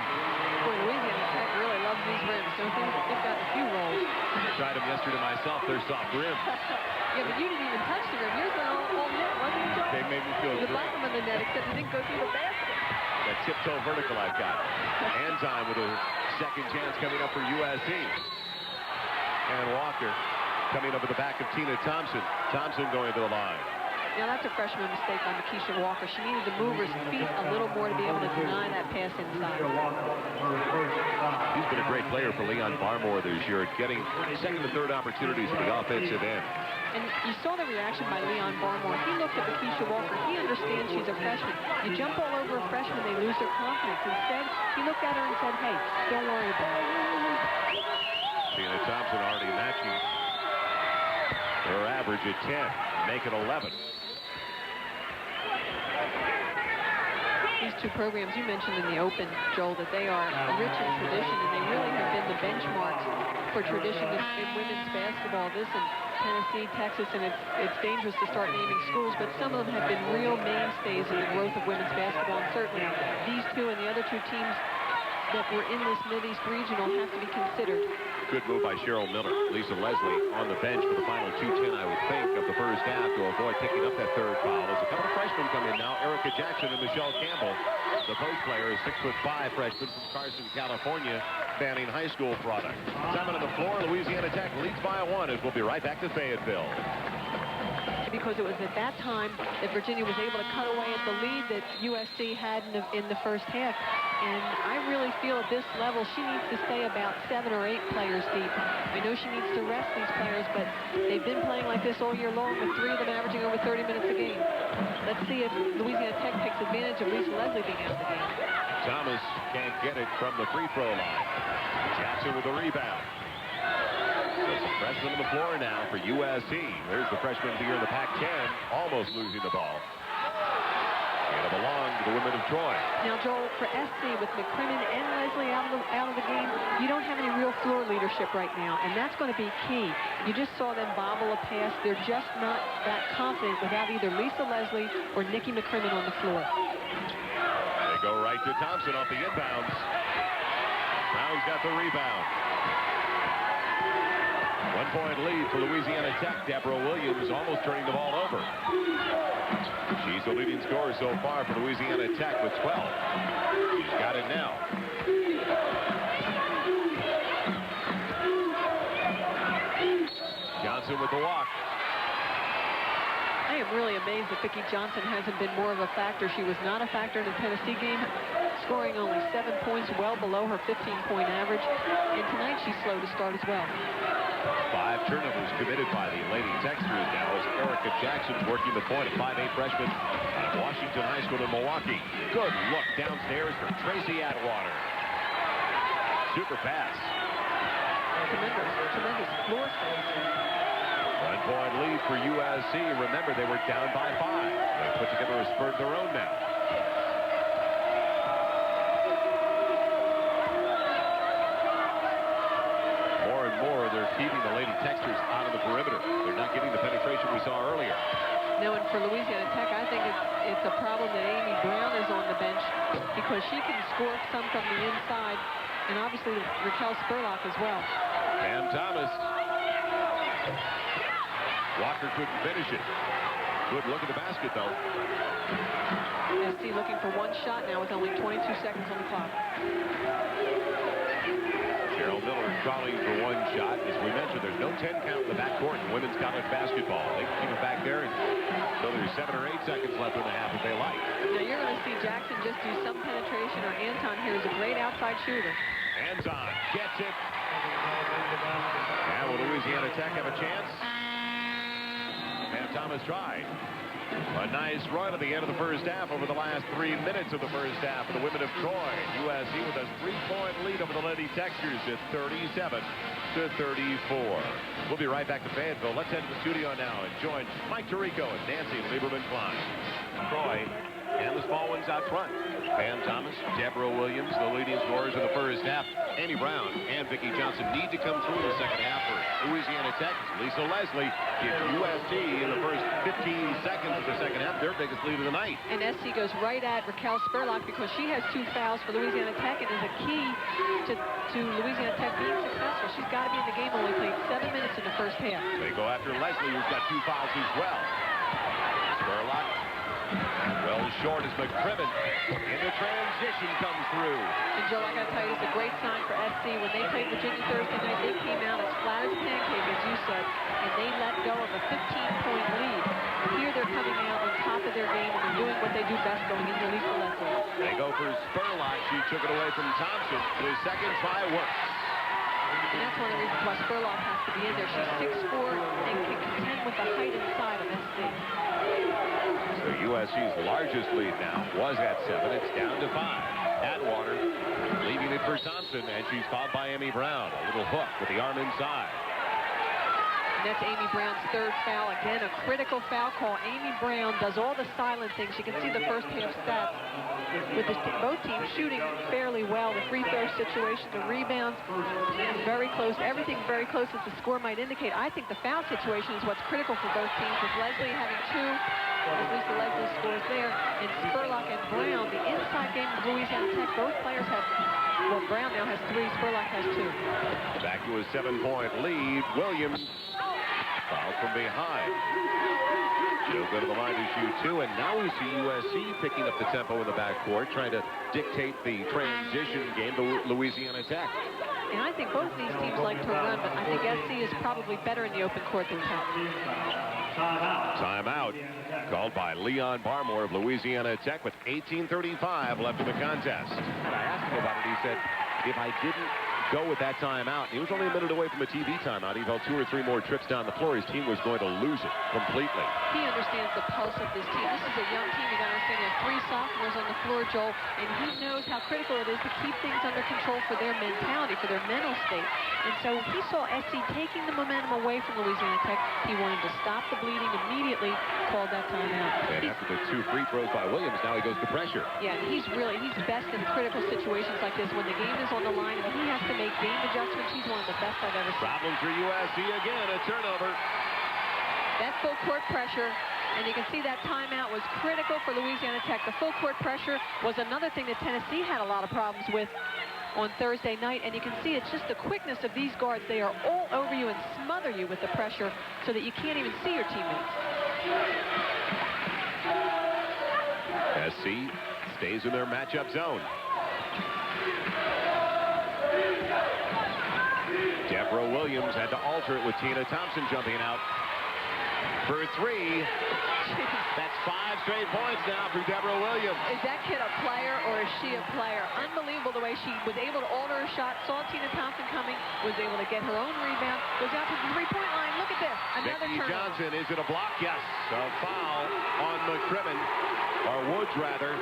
[SPEAKER 2] Boy, Louisiana Tech really loves these rims. Don't they? They've got a few rolls.
[SPEAKER 1] I tried them yesterday myself. They're soft rim.
[SPEAKER 2] Yeah, but you didn't even touch the rim. Yours went all net, wasn't it, Joe?
[SPEAKER 1] They made me feel
[SPEAKER 2] The
[SPEAKER 1] great.
[SPEAKER 2] bottom of the net, except it didn't go through the basket.
[SPEAKER 1] That tiptoe vertical I've got. Anton with a second chance coming up for USC. And Walker coming up at the back of Tina Thompson. Thompson going to the line.
[SPEAKER 2] Now, that's a freshman mistake by Makisha Walker. She needed to move her feet a little more to be able to deny that pass inside.
[SPEAKER 1] He's been a great player for Leon Barmore this year, getting second and third opportunities at the offensive end.
[SPEAKER 2] And you saw the reaction by Leon Barmore. He looked at Makisha Walker. He understands she's a freshman. You jump all over a freshman, they lose their confidence. Instead, he looked at her and said, hey, don't worry about it.
[SPEAKER 1] Tina Thompson already matching her average at 10. Make it 11.
[SPEAKER 2] These two programs you mentioned in the Open, Joel, that they are rich in tradition, and they really have been the benchmarks for tradition in women's basketball. This in Tennessee, Texas, and it's dangerous to start naming schools, but some of them have been real mainstays in the growth of women's basketball, and certainly these two and the other two teams that were in this Mideast Regional have to be considered.
[SPEAKER 1] Good move by Cheryl Miller. Lisa Leslie on the bench for the final 2:10, I would think, of the first half to avoid picking up that third foul. As a couple of freshmen come in now, Erica Jackson and Michelle Campbell. The post player is 6'5" freshman from Carson, California, Banning High School product. Time on the floor, Louisiana Tech leads by 1 as we'll be right back to Fayetteville.
[SPEAKER 2] Because it was at that time that Virginia was able to cut away at the lead that USC had in the first half. And I really feel at this level she needs to stay about 7 or 8 players deep. I know she needs to rest these players, but they've been playing like this all year long with 3 of them averaging over 30 minutes a game. Let's see if Louisiana Tech takes advantage of Lisa Leslie being out of the game.
[SPEAKER 1] Thomas can't get it from the free throw line. Jackson with the rebound. There's a freshman on the floor now for USC. There's the freshman of the year in the Pac-10, almost losing the ball. It'll belong to the women of Troy.
[SPEAKER 2] Now, Joel, for SC with McCrimmon and Leslie out of the game, you don't have any real floor leadership right now, and that's going to be key. You just saw them bobble a pass. They're just not that confident without either Lisa Leslie or Nikki McCrimmon on the floor.
[SPEAKER 1] They go right to Thompson off the inbounds. Brown's got the rebound. 1-point lead for Louisiana Tech. Deborah Williams almost turning the ball over. She's the leading scorer so far for Louisiana Tech with 12. She's got it now. Johnson with the walk.
[SPEAKER 2] I am really amazed that Vicki Johnson hasn't been more of a factor. She was not a factor in the Tennessee game, scoring only 7 points, well below her 15-point average. And tonight she's slow to start as well.
[SPEAKER 1] 5 turnovers committed by the Lady Texters now as Erica Jackson's working the point, a 5'8" freshman out of Washington High School in Milwaukee. Good look downstairs for Tracy Atwater. Super pass.
[SPEAKER 2] Tremendous floor space.
[SPEAKER 1] 1-point lead for USC. Remember, they were down by 5. They put together a spurt of their own now. More and more, they're keeping the Lady Texters out of the perimeter. They're not getting the penetration we saw earlier.
[SPEAKER 2] No, and for Louisiana Tech, I think it's a problem that Amy Brown is on the bench because she can score some from the inside, and obviously Raquel Spurlock as well.
[SPEAKER 1] Pam Thomas. Walker couldn't finish it. Good look at the basket, though.
[SPEAKER 2] SC looking for one shot now with only 22 seconds on the clock.
[SPEAKER 1] Cheryl Miller crawling for one shot. As we mentioned, there's no 10 count in the backcourt in women's college basketball. They can keep it back there, and so there's 7 or 8 seconds left in the half if they like.
[SPEAKER 2] Now you're going to see Jackson just do some penetration, or Anton here is a great outside shooter.
[SPEAKER 1] Anton gets it. Now will Louisiana Tech have a chance? Pam Thomas tried. A nice run at the end of the first half over the last 3 minutes of the first half for the women of Troy. USC with a 3-point lead over the Lady Textures at 37-34. We'll be right back to Fayetteville. Let's head to the studio now and join Mike Tirico and Nancy Lieberman-Klein. Troy and the small ones out front. Pam Thomas, Deborah Williams, the leading scorers in the first half. Amy Brown and Vicki Johnson need to come through in the second half for Louisiana Tech. Lisa Leslie gives USC in the first 15 seconds of the second half their biggest lead of the night.
[SPEAKER 2] And SC goes right at Raquel Spurlock because she has 2 fouls for Louisiana Tech and is a key to Louisiana Tech being successful. She's got to be in the game. Only played 7 minutes in the first half.
[SPEAKER 1] They go after Leslie, who's got 2 fouls as well. Spurlock well short as McCrimmon into transition comes through.
[SPEAKER 2] And Joe, I got to tell you, it's a great sign for SC. When they played Virginia Thursday night, they came out as flat as a pancake, as you said, and they let go of a 15-point lead. Here they're coming out on top of their game and they're doing what they do best, going into Lisa Leslie.
[SPEAKER 1] They go for Spurlock. She took it away from Thompson. The second try works.
[SPEAKER 2] And that's one of the reasons why Spurlock has to be in there. She's 6'4" and can contend with the height inside of SC.
[SPEAKER 1] So USC's largest lead now was at 7. It's down to 5. Atwater leaving it for Thompson, and she's fouled by Amy Brown. A little hook with the arm inside.
[SPEAKER 2] And that's Amy Brown's 3rd foul. Again, a critical foul call. Amy Brown does all the silent things. You can see the first half stats with both teams shooting fairly well. The free throw situation, the rebounds, very close. Everything very close as the score might indicate. I think the foul situation is what's critical for both teams, with Leslie having 2. At least the Leslie scores there. And Spurlock and Brown, the inside game of Louisiana Tech, both players have, well, Brown now has 3, Spurlock has 2.
[SPEAKER 1] Back to a 7-point lead. Williams fouled from behind. She'll go to the line to shoot 2, and now we see USC picking up the tempo in the backcourt, trying to dictate the transition game to Louisiana Tech.
[SPEAKER 2] And I think both these teams like to run, but I think SC is probably better in the open court than Tech.
[SPEAKER 1] Timeout called by Leon Barmore of Louisiana Tech with 18:35 left in the contest. And I asked him about it. He said, if I didn't go with that timeout, he was only a minute away from a TV timeout. He felt 2 or 3 more trips down the floor. His team was going to lose it completely.
[SPEAKER 2] He understands the pulse of this team. This is a young team. You got to understand they have 3 sophomores on the floor, Joel, and he knows how critical it is to keep things under control for their mentality, for their mental state. And so he saw SC taking the momentum away from Louisiana Tech. He wanted to stop the bleeding immediately, called that timeout.
[SPEAKER 1] And after the 2 free throws by Williams, now he goes to pressure. Yeah,
[SPEAKER 2] and he's best in critical situations like this when the game is on the line and he has to make game adjustments. He's one of the best I've ever seen.
[SPEAKER 1] Problem for USC again, a turnover.
[SPEAKER 2] That full court pressure, and you can see that timeout was critical for Louisiana Tech. The full court pressure was another thing that Tennessee had a lot of problems with on Thursday night, and you can see it's just the quickness of these guards. They are all over you and smother you with the pressure so that you can't even see your teammates.
[SPEAKER 1] SC stays in their matchup zone. Deborah Williams had to alter it with Tina Thompson jumping out for 3. That's 5 straight points now for Deborah Williams.
[SPEAKER 2] Is that kid a player or is she a player? Unbelievable the way she was able to alter her shot, saw Tina Thompson coming, was able to get her own rebound, goes out to the 3-point line. Look at this. Another
[SPEAKER 1] Vicki
[SPEAKER 2] turnover.
[SPEAKER 1] Johnson, is it a block? Yes. A foul on McCrimmon, or Woods rather.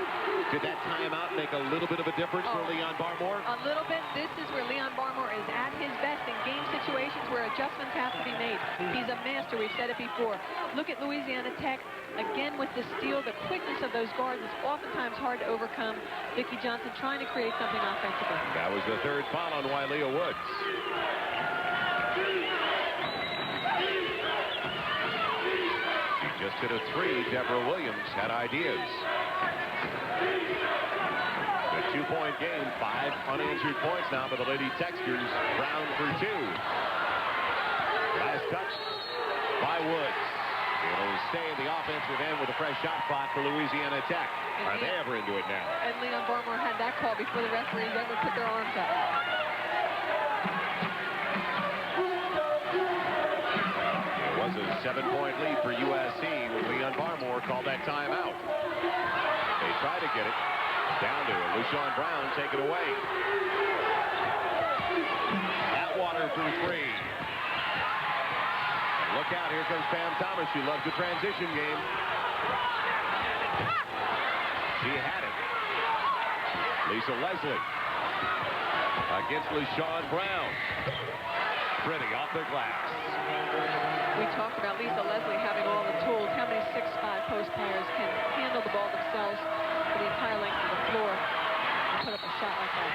[SPEAKER 1] Did that timeout make a little bit of a difference for Leon Barmore?
[SPEAKER 2] A little bit. This is where Leon Barmore is at his best in game situations where adjustments have to be made. He's a master. We've said it before. Look at Louisiana Tech. Again with the steal, the quickness of those guards is oftentimes hard to overcome. Vicki Johnson trying to create something offensively.
[SPEAKER 1] That was the 3rd foul on Wylea Woods. She just hit a 3. Deborah Williams had ideas. The 2-point game, 5 unanswered points now by the Lady Textures. Brown for 2. Last touch by Woods. It'll stay in the offensive end with a fresh shot clock for Louisiana Tech. Are they ever into it now?
[SPEAKER 2] And Leon Barmore had that call before the referees ever put their arms up.
[SPEAKER 1] It was a 7-point lead for USC when Leon Barmore called that timeout. They try to get it down to LaShawn Brown. Take it away. Atwater for 3. Look out. Here comes Pam Thomas. She loves the transition game. She had it. Lisa Leslie against LaShawn Brown. Pretty off the glass.
[SPEAKER 2] We talked about Lisa Leslie having all the tools. How many 6'5" post players can handle the ball themselves for the entire length of the floor and put up a shot like that?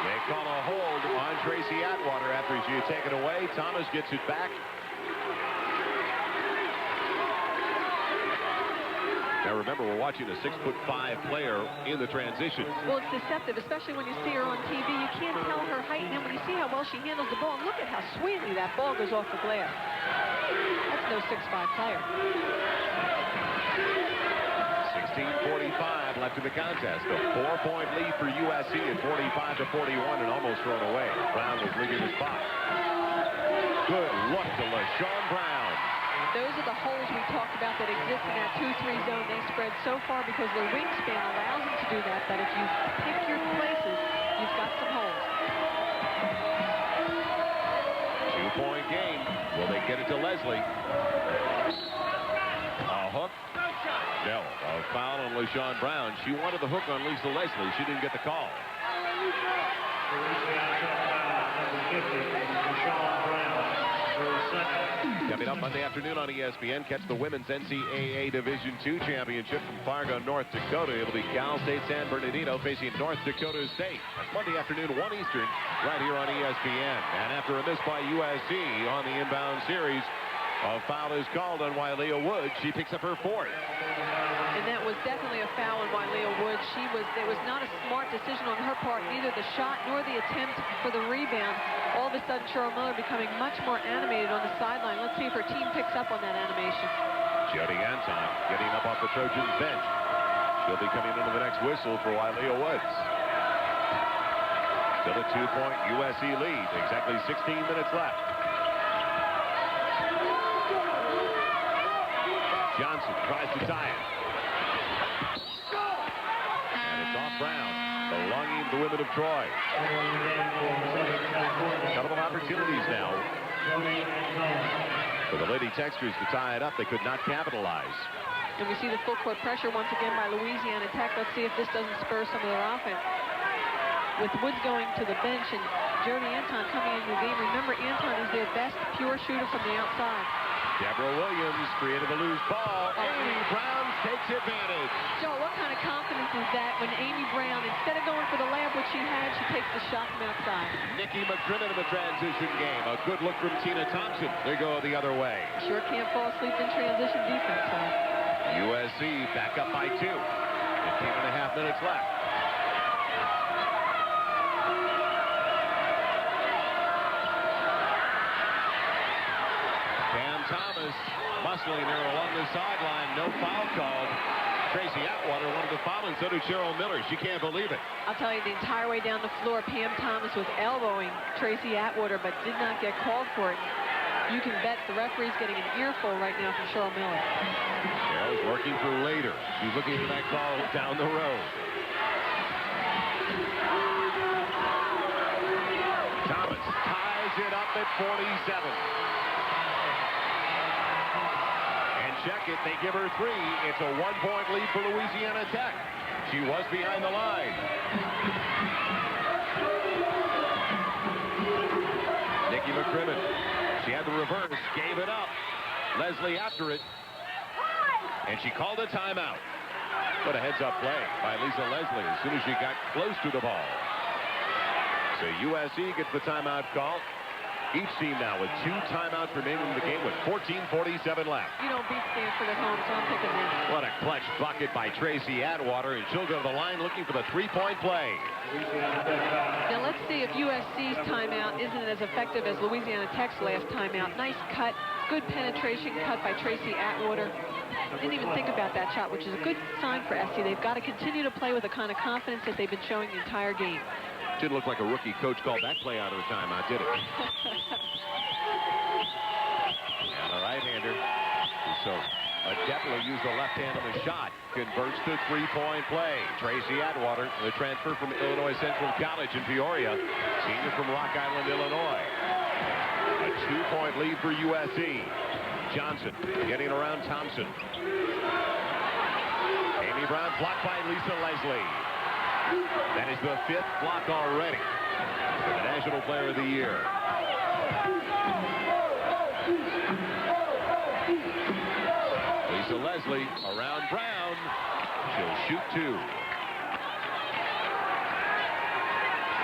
[SPEAKER 1] They call a hold on Tracy Atwater after she had taken away. Thomas gets it back. Now remember, we're watching a 6'5" player in the transition.
[SPEAKER 2] Well, it's deceptive, especially when you see her on TV. You can't tell her height, and then when you see how well she handles the ball, and look at how sweetly that ball goes off the glass. That's no 6'5" player.
[SPEAKER 1] 16:45 left in the contest. A 4-point lead for USC at 45-41 and almost thrown away. Brown was leading the spot. Good look to LaShawn Brown.
[SPEAKER 2] Those are the holes we talked about that exist in that 2-3 zone. They spread so far because their wingspan allows them to do that. But if you pick your places, you've got some holes.
[SPEAKER 1] 2-point game. Will they get it to Leslie? A hook? No. A foul on LaShawn Brown. She wanted the hook on Lisa Leslie. She didn't get the call. Coming up Monday afternoon on ESPN, catch the Women's NCAA Division II Championship from Fargo, North Dakota. It'll be Cal State San Bernardino facing North Dakota State. That's Monday afternoon, 1 Eastern, right here on ESPN. And after a miss by USC on the inbound series, a foul is called on Wylea Woods. She picks up her 4th.
[SPEAKER 2] And that was definitely a foul on Wylea Woods. It was not a smart decision on her part, neither the shot nor the attempt for the rebound. All of a sudden, Cheryl Miller becoming much more animated on the sideline. Let's see if her team picks up on that animation.
[SPEAKER 1] Jody Anton getting up off the Trojans bench. She'll be coming into the next whistle for Wylea Woods. Still a 2-point USC lead. Exactly 16 minutes left. Johnson tries to tie it. And it's off Brown, belonging to the women of Troy. A couple of opportunities now for the Lady Texters to tie it up. They could not capitalize.
[SPEAKER 2] And we see the full court pressure once again by Louisiana Tech. Let's see if this doesn't spur some of their offense. With Woods going to the bench and Jody Anton coming into the game. Remember, Anton is their best pure shooter from the outside.
[SPEAKER 1] Deborah Williams created a loose ball. Amy Brown takes advantage.
[SPEAKER 2] Joe, what kind of confidence is that when Amy Brown, instead of going for the layup, which she had, she takes the shot from outside?
[SPEAKER 1] Nikki McDermott in the transition game. A good look from Tina Thompson. They go the other way.
[SPEAKER 2] Sure can't fall asleep in transition defense, huh?
[SPEAKER 1] USC back up by 2. 15.5 minutes left. Thomas muscling her along the sideline. No foul called. Tracy Atwater wanted to foul, and so did Cheryl Miller. She can't believe it.
[SPEAKER 2] I'll tell you, the entire way down the floor, Pam Thomas was elbowing Tracy Atwater, but did not get called for it. You can bet the referee's getting an earful right now from Cheryl Miller.
[SPEAKER 1] Cheryl's working for later. She's looking for that call down the road. Thomas ties it up at 47. Check it. They give her 3. It's a 1-point lead for Louisiana Tech. She was behind the line. Nikki McDermott. She had the reverse. Gave it up. Leslie after it. And she called a timeout. But a heads-up play by Lisa Leslie as soon as she got close to the ball. So USC gets the timeout call. Each team now with 2 timeouts remaining in the game with 14:47 left.
[SPEAKER 2] You don't beat Stanford at home, so I'm picking this.
[SPEAKER 1] What a clutch bucket by Tracy Atwater, and she'll go to the line looking for the 3-point play.
[SPEAKER 2] Now let's see if USC's timeout isn't as effective as Louisiana Tech's last timeout. Nice cut, good penetration cut by Tracy Atwater. Didn't even think about that shot, which is a good sign for SC. They've got to continue to play with the kind of confidence that they've been showing the entire game.
[SPEAKER 1] Didn't look like a rookie coach called that play out of the timeout, did it? And a right-hander. So definitely used the left hand on the shot. Converts to 3-point play. Tracy Atwater, the transfer from Illinois Central College in Peoria. Senior from Rock Island, Illinois. A 2-point lead for USC. Johnson getting around Thompson. Amy Brown blocked by Lisa Leslie. That is the 5th block already for the National Player of the Year. Lisa Leslie around Brown. She'll shoot 2.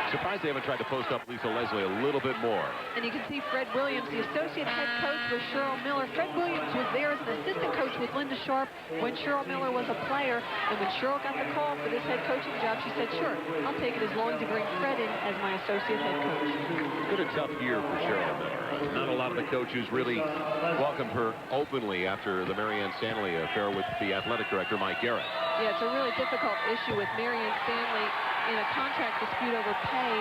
[SPEAKER 1] Surprised they haven't tried to post up Lisa Leslie a little bit more.
[SPEAKER 2] And you can see Fred Williams, the associate head coach with Cheryl Miller. Fred Williams was there as an assistant coach with Linda Sharp when Cheryl Miller was a player. And when Cheryl got the call for this head coaching job, she said, sure, I'll take it as long as you bring Fred in as my associate head coach.
[SPEAKER 1] It's been a tough year for Cheryl Miller. Not a lot of the coaches really welcomed her openly after the Marianne Stanley affair with the athletic director, Mike Garrett.
[SPEAKER 2] Yeah, it's a really difficult issue with Marianne Stanley in a contract dispute over pay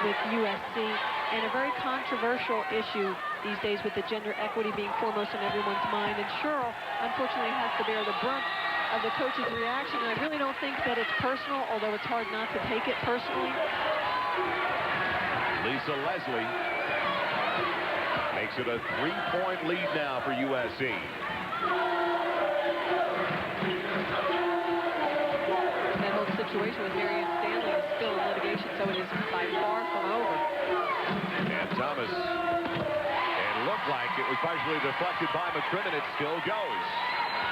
[SPEAKER 2] with USC, and a very controversial issue these days with the gender equity being foremost in everyone's mind. And Cheryl, unfortunately, has to bear the brunt of the coach's reaction. And I really don't think that it's personal, although it's hard not to take it personally.
[SPEAKER 1] Lisa Leslie makes it a 3-point lead now for USC.
[SPEAKER 2] That whole situation with Marianne Stanley is still in litigation, so it is by far from over.
[SPEAKER 1] And Thomas, it looked like it was partially deflected by McCrimmon. It still goes.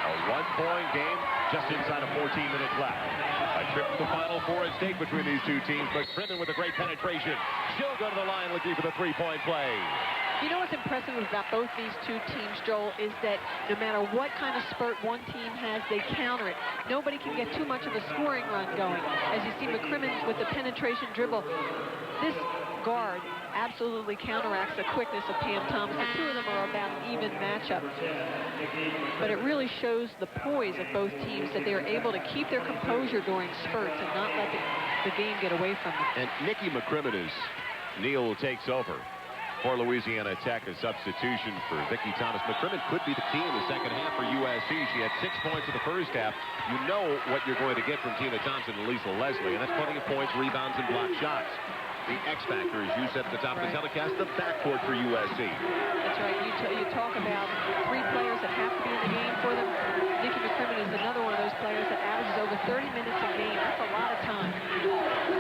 [SPEAKER 1] A 1-point game just inside of 14 minutes left. A trip to the Final Four at stake between these two teams. McCrimmon with a great penetration. She'll go to the line looking for the 3-point play.
[SPEAKER 2] You know what's impressive about both these two teams, Joel, is that no matter what kind of spurt one team has, they counter it. Nobody can get too much of a scoring run going. As you see McCrimmon with the penetration dribble, this guard absolutely counteracts the quickness of Pam Thomas. The two of them are about an even matchup. But it really shows the poise of both teams that they are able to keep their composure during spurts and not let the game get away from them.
[SPEAKER 1] And Nikki McCrimmon, as Neal takes over for Louisiana Tech, a substitution for Vicki Thomas. McCrimmon could be the key in the second half for USC. She had 6 points in the first half. You know what you're going to get from Tina Thompson and Lisa Leslie, and that's plenty of points, rebounds, and block shots. The X factor, as you said at the top of the telecast, the backcourt for USC.
[SPEAKER 2] That's right. You talk about 3 players that have to be in the game for them. Nikki McCrimmon is another one of those players that averages over 30 minutes a game. That's a lot of time.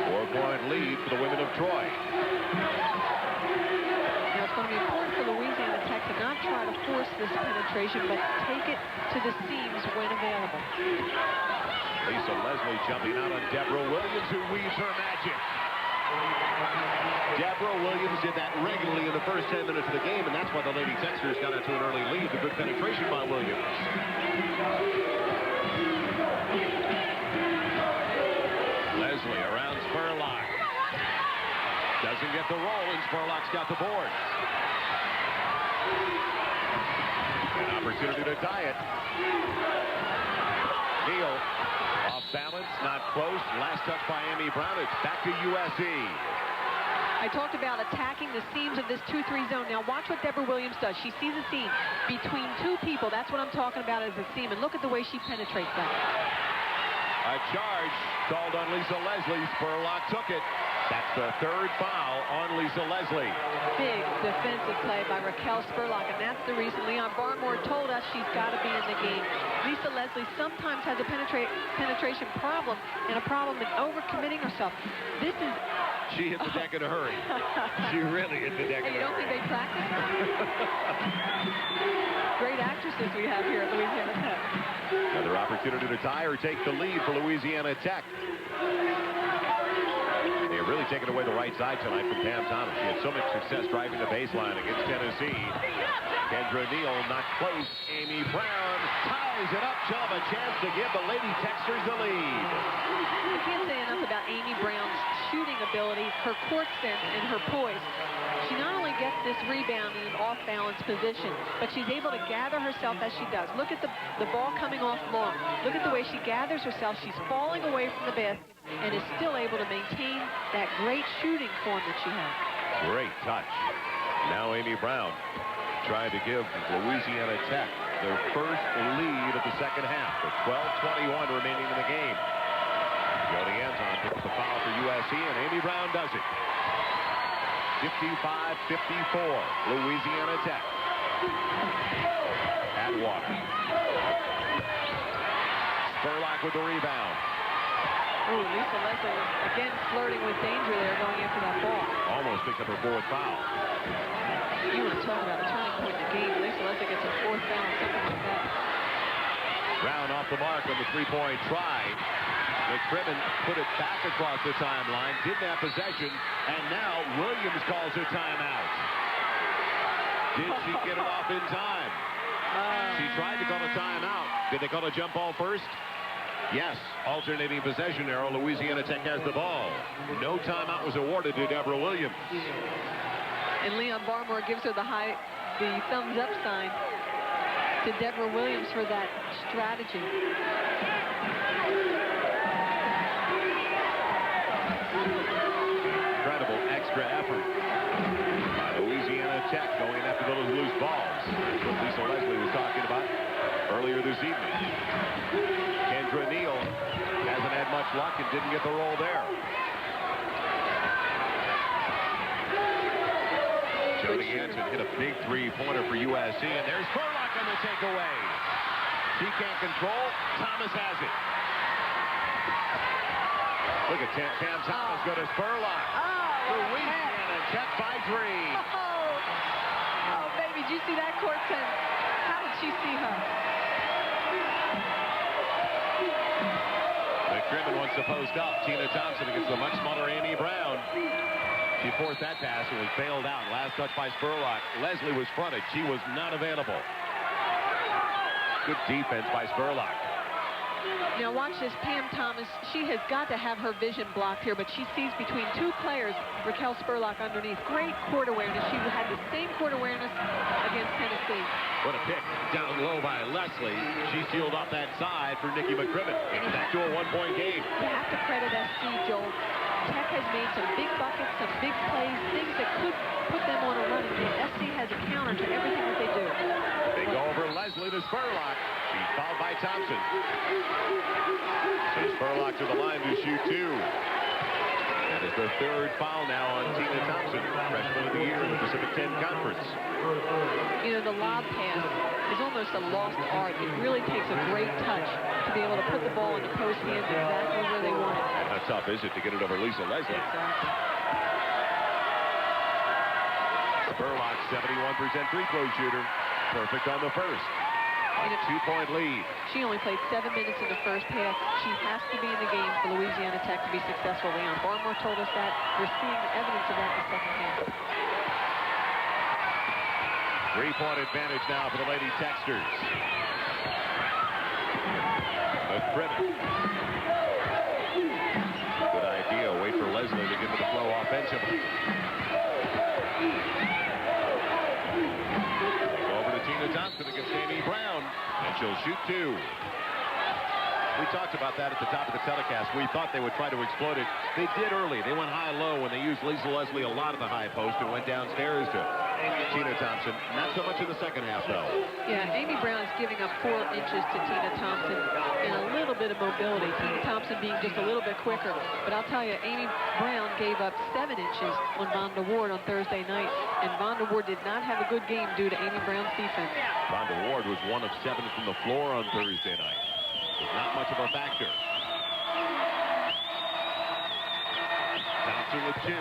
[SPEAKER 1] 4-point lead for the women of Troy.
[SPEAKER 2] Now, it's going to be important for Louisiana Tech to not try to force this penetration, but take it to the seams when available.
[SPEAKER 1] Lisa Leslie jumping out on Deborah Williams, who weaves her magic. Deborah Williams did that regularly in the first 10 minutes of the game, and that's why the Lady Texters got out to an early lead. A good penetration by Williams. Leslie around Spurlock. Doesn't get the roll, and Spurlock's got the board. An opportunity to tie it. Neal off balance, not close. Last touch by Amy Brown. It's back to USC.
[SPEAKER 2] I talked about attacking the seams of this 2-3 zone. Now watch what Deborah Williams does. She sees a seam between 2 people. That's what I'm talking about as a seam. And look at the way she penetrates that.
[SPEAKER 1] A charge called on Lisa Leslie. Spurlock took it. That's the 3rd foul on Lisa Leslie.
[SPEAKER 2] Big defensive play by Raquel Spurlock, and that's the reason Leon Barmore told us she's got to be in the game. Lisa Leslie sometimes has a penetration problem and a problem in overcommitting herself. This is...
[SPEAKER 1] She hit the deck in a hurry. She really hit the deck in a hurry.
[SPEAKER 2] You don't think they practice? Great actresses we have here at Louisiana Tech.
[SPEAKER 1] Another opportunity to tie or take the lead for Louisiana Tech. They're really taking away the right side tonight from Pam Thomas. She had so much success driving the baseline against Tennessee. Kendra Neal not close. Amy Brown ties it up. She'll have a chance to give the Lady Texters the lead.
[SPEAKER 2] I can't say enough about Amy Brown's shooting ability, her court sense, and her poise. She not only gets this rebound in an off-balance position, but she's able to gather herself as she does. Look at the ball coming off long. Look at the way she gathers herself. She's falling away from the basket and is still able to maintain that great shooting form that she has.
[SPEAKER 1] Great touch. Now Amy Brown trying to give Louisiana Tech their first lead of the second half with 12:21 remaining in the game. Jody Anton picks the foul for USC, and Amy Brown does it. 55-54. Louisiana Tech. Atwater. Spurlock with the rebound.
[SPEAKER 2] Oh, Lisa Leslie again flirting with danger there going after that ball.
[SPEAKER 1] Almost picked up her 4th foul.
[SPEAKER 2] You want to talk about a turning point in the game. Lisa Leslie gets a 4th foul, something like that.
[SPEAKER 1] Brown off the mark on the 3-point try. McCrimmon put it back across the timeline, didn't have possession, and now Williams calls her timeout. Did she get it off in time? She tried to call a timeout. Did they call a jump ball first? Yes, alternating possession arrow. Louisiana Tech has the ball. No timeout was awarded to Deborah Williams.
[SPEAKER 2] And Leon Barmore gives her the thumbs up sign to Deborah Williams for that strategy.
[SPEAKER 1] Incredible extra effort by Louisiana Tech going after those loose balls. That's what Lisa Leslie was talking about earlier this evening. Kendra Neal hasn't had much luck and didn't get the roll there. Jody Hansen hit a big 3-pointer for USC, and there's Spurlock on the takeaway. She can't control. Thomas has it. Look at Tam Thomas go to Spurlock. Louisiana Tech by 3.
[SPEAKER 2] Oh, baby, did you see that court sense? How did she see her?
[SPEAKER 1] McCrimmon wants to post up. Tina Thompson against the much smaller Amy Brown. She forced that pass and was bailed out. Last touch by Spurlock. Leslie was fronted. She was not available. Good defense by Spurlock.
[SPEAKER 2] Now watch this, Pam Thomas. She has got to have her vision blocked here, but she sees between 2 players, Raquel Spurlock underneath. Great court awareness. She had the same court awareness against Tennessee.
[SPEAKER 1] What a pick down low by Leslie. She sealed off that side for Nikki McCrimmon. It's back to a 1-point game.
[SPEAKER 2] You have to credit SC, Joel. Tech has made some big buckets, some big plays, things that could put them on a running game. SC has a counter to everything that they do.
[SPEAKER 1] They go over Leslie to Spurlock. She's fouled by Thompson. So Spurlock to the line to shoot 2. That is the 3rd foul now on Tina Thompson, freshman of the year in the Pacific 10 Conference.
[SPEAKER 2] You know, the lob pass is almost a lost art. It really takes a great touch to be able to put the ball in the post hands exactly where they want it.
[SPEAKER 1] How tough is it to get it over Lisa Leslie?
[SPEAKER 2] Exactly.
[SPEAKER 1] Spurlock, 71% free throw shooter. Perfect on the first. A 2-point lead.
[SPEAKER 2] She only played 7 minutes in the first half. She has to be in the game for Louisiana Tech to be successful. Leon Barmore told us that. We're seeing evidence of that in the second half.
[SPEAKER 1] 3-point advantage now for the Lady Techsters. McCrimmon. Good idea. Wait for Leslie to get to the flow offensively. Over to Tina Thompson against Amy Brown, and she'll shoot 2. We talked about that at the top of the telecast. We thought they would try to exploit it. They did early. They went high-low when they used Lisa Leslie a lot of the high post and went downstairs to Tina Thompson. Not so much in the second half, though.
[SPEAKER 2] Yeah, Amy Brown is giving up 4 inches to Tina Thompson and a little bit of mobility. Tina Thompson being just a little bit quicker. But I'll tell you, Amy Brown gave up 7 inches on Vonda Ward on Thursday night, and Vonda Ward did not have a good game due to Amy Brown's defense.
[SPEAKER 1] Vonda Ward was 1 of 7 from the floor on Thursday night. Not much of a factor. Thompson with 2.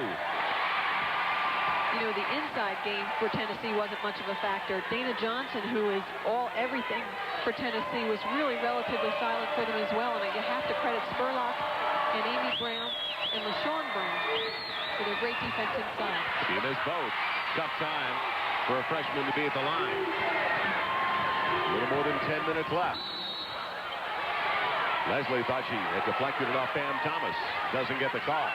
[SPEAKER 2] You know, the inside game for Tennessee wasn't much of a factor. Dana Johnson, who is everything for Tennessee, was really relatively silent for them as well. And you have to credit Spurlock and Amy Brown and LaShawn Brown for their great defense inside.
[SPEAKER 1] She missed both. Tough time for a freshman to be at the line. A little more than 10 minutes left. Leslie thought she had deflected it off Pam Thomas. Doesn't get the call.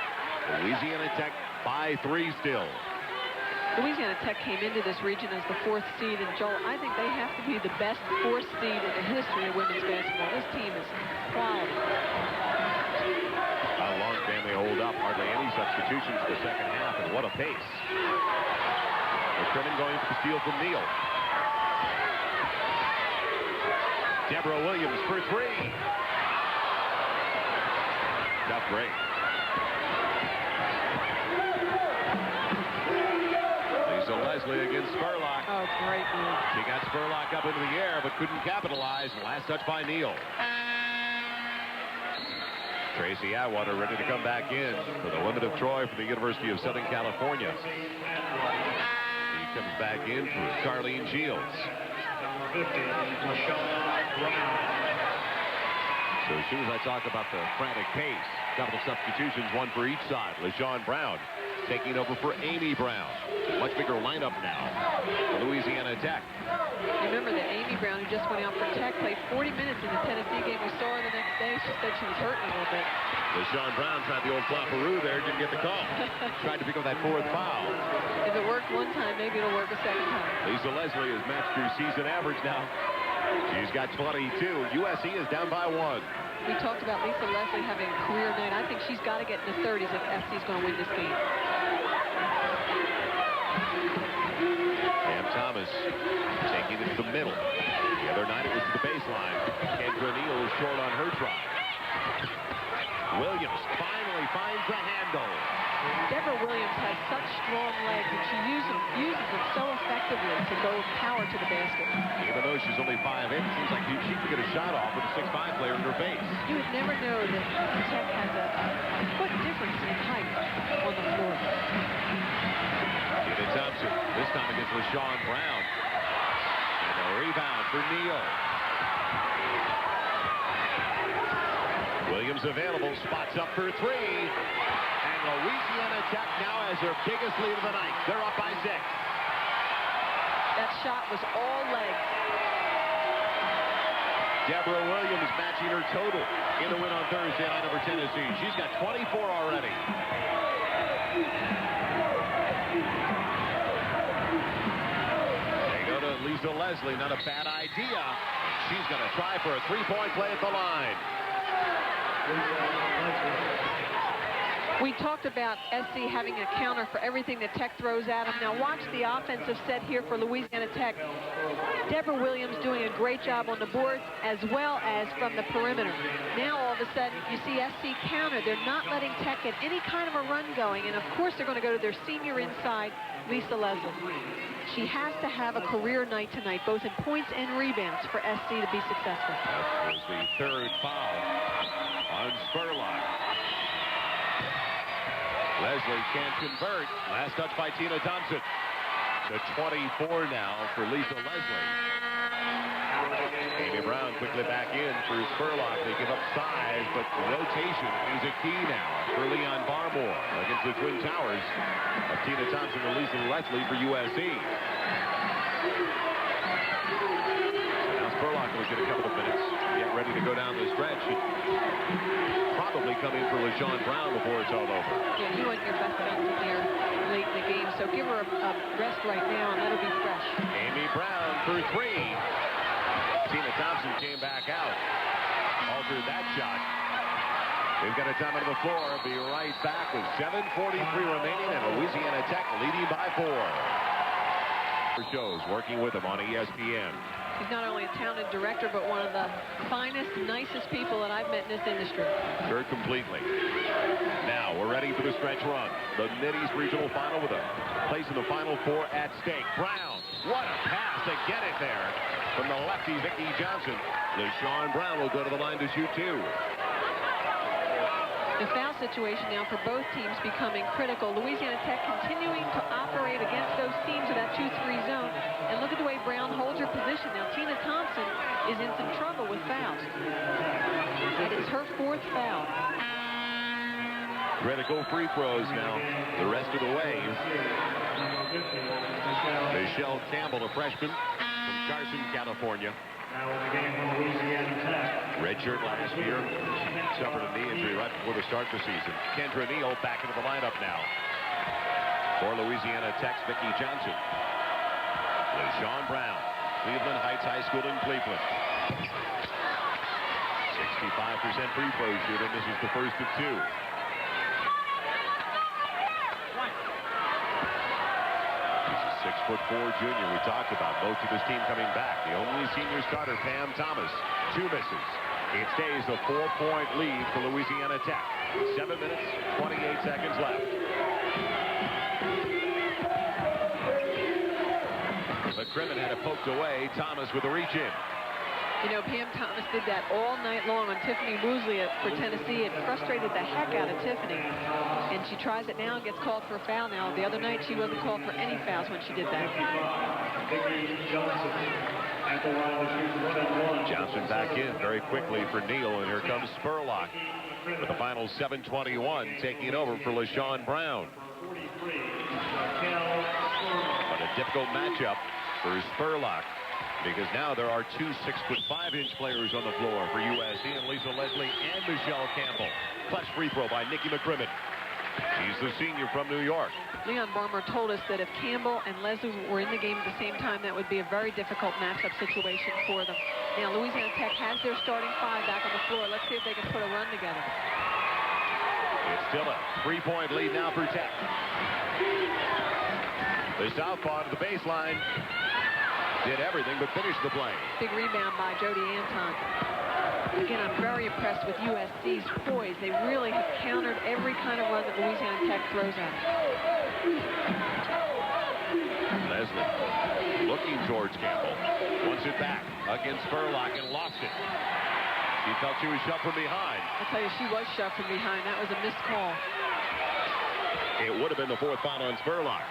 [SPEAKER 1] Louisiana Tech by 3 still.
[SPEAKER 2] Louisiana Tech came into this region as the 4th seed, and Joel, I think they have to be the best 4th seed in the history of women's basketball. This team is quality.
[SPEAKER 1] How long can they hold up? Hardly any substitutions in the second half, and what a pace. McCrimmon going for the steal from Neal. Deborah Williams for 3. Tough break. Leslie against Spurlock.
[SPEAKER 2] Oh, great move.
[SPEAKER 1] She got Spurlock up into the air, but couldn't capitalize. Last touch by Neal. Tracy Atwater ready to come back in for the Women of Troy from the University of Southern California. He comes back in for Carlene Shields.
[SPEAKER 4] Number 50, LaShawn Brown.
[SPEAKER 1] So as soon as I talk about the frantic pace, couple of substitutions, one for each side. LaShawn Brown taking over for Amy Brown. Much bigger lineup now for Louisiana Tech.
[SPEAKER 2] Remember that Amy Brown, who just went out for Tech, played 40 minutes in the Tennessee game. We saw her the next day. She said she was hurting a little bit.
[SPEAKER 1] LaShawn Brown tried the old flopperoo there, didn't get the call. Tried to pick up that fourth foul.
[SPEAKER 2] If it worked one time, maybe it'll work a second time.
[SPEAKER 1] Lisa Leslie has matched her season average now. She's got 22. USC is down by 1.
[SPEAKER 2] We talked about Lisa Leslie having a career night. I think she's got to get in the 30s if SC is going to win this game.
[SPEAKER 1] Pam Thomas taking it to the middle. The other night it was to the baseline. Kendra Neal is short on her try. Williams finally finds the handle.
[SPEAKER 2] Deborah Williams has such strong legs, and she uses them so effectively to go power to the basket.
[SPEAKER 1] Even though she's only 5'8", it seems like she could get a shot off with a 6'5" player in her face.
[SPEAKER 2] You would never know that Tech has a foot difference in height on the floor.
[SPEAKER 1] Tina Thompson, this time against LaShawn Brown. And a rebound for Neal. Williams available, spots up for 3. And Louisiana Tech now has their biggest lead of the night. They're up by 6.
[SPEAKER 2] That shot was all legs.
[SPEAKER 1] Deborah Williams matching her total in the win on Thursday night over Tennessee. She's got 24 already. They go to Lisa Leslie, not a bad idea. She's going to try for a three-point play at the line.
[SPEAKER 2] We talked about SC having a counter for everything that Tech throws at them. Now watch the offensive set here for Louisiana Tech. Deborah Williams doing a great job on the boards as well as from the perimeter. Now all of a sudden you see SC counter. They're not letting Tech get any kind of a run going, and of course they're going to go to their senior inside, Lisa Leslie. She has to have a career night tonight, both in points and rebounds, for SC to be successful.
[SPEAKER 1] That was the third foul on Spurlock. Leslie can't convert. Last touch by Tina Thompson. To 24 now for Lisa Leslie. Amy Brown quickly back in for Spurlock. They give up size, but rotation is a key now for Leon Barmore against the Twin Towers of Tina Thompson and Lisa Leslie for USC. Now Spurlock will get a couple of minutes. Get ready to go down the stretch. Probably come in for LaShawn Brown before it's all over.
[SPEAKER 2] Yeah, you want your best bet in there late in the game, so give her a rest right now, and that'll be fresh.
[SPEAKER 1] Amy Brown for 3. Tina Thompson came back out. Altered that shot. They've got a time on the floor. Be right back with 7:43 remaining, and Louisiana Tech leading by 4. Shows working with them on ESPN.
[SPEAKER 2] He's not only a talented director, but one of the finest, nicest people that I've met in this industry.
[SPEAKER 1] Sure, completely. Now, we're ready for the stretch run. The Nitties Regional Final with a place in the Final 4 at stake. Brown, what a pass to get it there from the lefty, Vicki Johnson. LaShawn Brown will go to the line to shoot 2.
[SPEAKER 2] The foul situation now for both teams becoming critical. Louisiana Tech continuing to operate against those teams in that 2-3 zone. And look at the way Brown holds her position. Now Tina Thompson is in some trouble with fouls. And it's her 4th foul.
[SPEAKER 1] Critical free throws now the rest of the way. Michelle Campbell, a freshman from Carson, California.
[SPEAKER 4] Now in the game for Louisiana Tech.
[SPEAKER 1] Redshirt last year. Suffered a knee injury right before the start of the season. Kendra Neal back into the lineup now. For Louisiana Tech's Vicki Johnson. LaShawn Brown, Cleveland Heights High School in Cleveland. 65% free throw shooter. This is the first of 2. He's a 6'4" junior. We talked about most of his team coming back. The only senior starter, Pam Thomas. 2 misses. It stays a 4-point lead for Louisiana Tech. 7 minutes, 28 seconds left. McCrimmon had it poked away. Thomas with a reach in.
[SPEAKER 2] You know, Pam Thomas did that all night long on Tiffany Woosley for Tennessee. It frustrated the heck out of Tiffany. And she tries it now and gets called for a foul now. The other night, she wasn't called for any fouls when she did that.
[SPEAKER 1] Johnson back in very quickly for Neal, and here comes Spurlock with the final 7:21, taking it over for LaShawn Brown. But a difficult matchup for Spurlock, because now there are two 6'5" players on the floor for USC, and Lisa Leslie and Michelle Campbell. Clutch free throw by Nikki McCrimmon. She's the senior from New York.
[SPEAKER 2] Leon Barmer told us that if Campbell and Leslie were in the game at the same time, that would be a very difficult matchup situation for them. Now, Louisiana Tech has their starting five back on the floor. Let's see if they can put a run together.
[SPEAKER 1] It's still a 3-point lead now for Tech. The southpaw to the baseline. Did everything but finish the play.
[SPEAKER 2] Big rebound by Jody Anton. Again, I'm very impressed with USC's poise. They really have countered every kind of run that Louisiana Tech throws at them.
[SPEAKER 1] Leslie looking towards Campbell. Wants it back against Spurlock and lost it. She felt she was shoved from behind.
[SPEAKER 2] I'll tell you, she was shoved from behind. That was a missed call.
[SPEAKER 1] It would have been the fourth foul on Spurlock.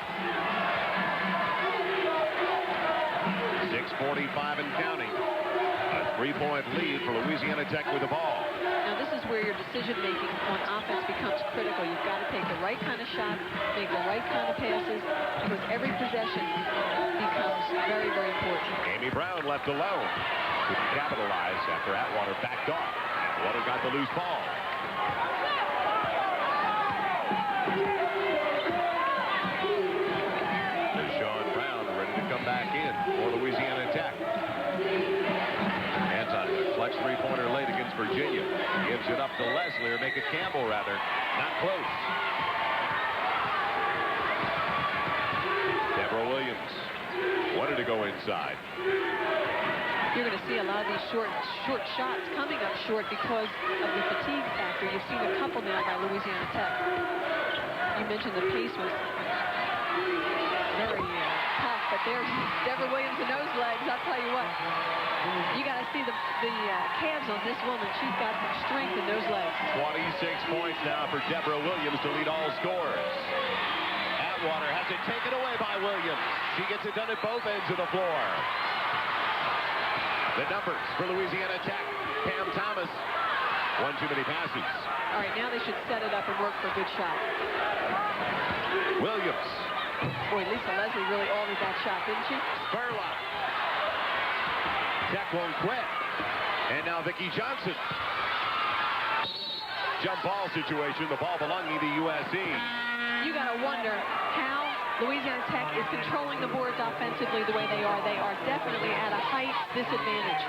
[SPEAKER 1] 6:45 and counting. A 3-point lead for Louisiana Tech with the ball.
[SPEAKER 2] Now this is where your decision-making on offense becomes critical. You've got to take the right kind of shot, make the right kind of passes, because every possession becomes very, very important.
[SPEAKER 1] Amy Brown left alone. Couldn't capitalize after Atwater backed off. Atwater got the loose ball. LaShawn Brown ready to come back in for Louisiana Tech. Anton, a clutch three-pointer late against Virginia. Gives it up to Leslie, or make it Campbell rather. Not close. Deborah Williams wanted to go inside.
[SPEAKER 2] You're going to see a lot of these short shots coming up short because of the fatigue factor. You've seen a couple now by Louisiana Tech. You mentioned the pace was very tough, but there's Deborah Williams and those legs. I'll tell you what, you got to see the calves on this woman. She's got some strength in those legs.
[SPEAKER 1] 26 points now for Deborah Williams to lead all scorers. Atwater has it taken away by Williams. She gets it done at both ends of the floor. The numbers for Louisiana Tech. Pam Thomas. One too many passes.
[SPEAKER 2] All right, now they should set it up and work for a good shot.
[SPEAKER 1] Williams.
[SPEAKER 2] Boy, Lisa Leslie really altered that shot, didn't she?
[SPEAKER 1] Spurlock. Tech won't quit. And now Vicki Johnson. Jump ball situation. The ball belonging to USC.
[SPEAKER 2] You got to wonder how Louisiana Tech is controlling the boards offensively the way they are. They are definitely at a height disadvantage.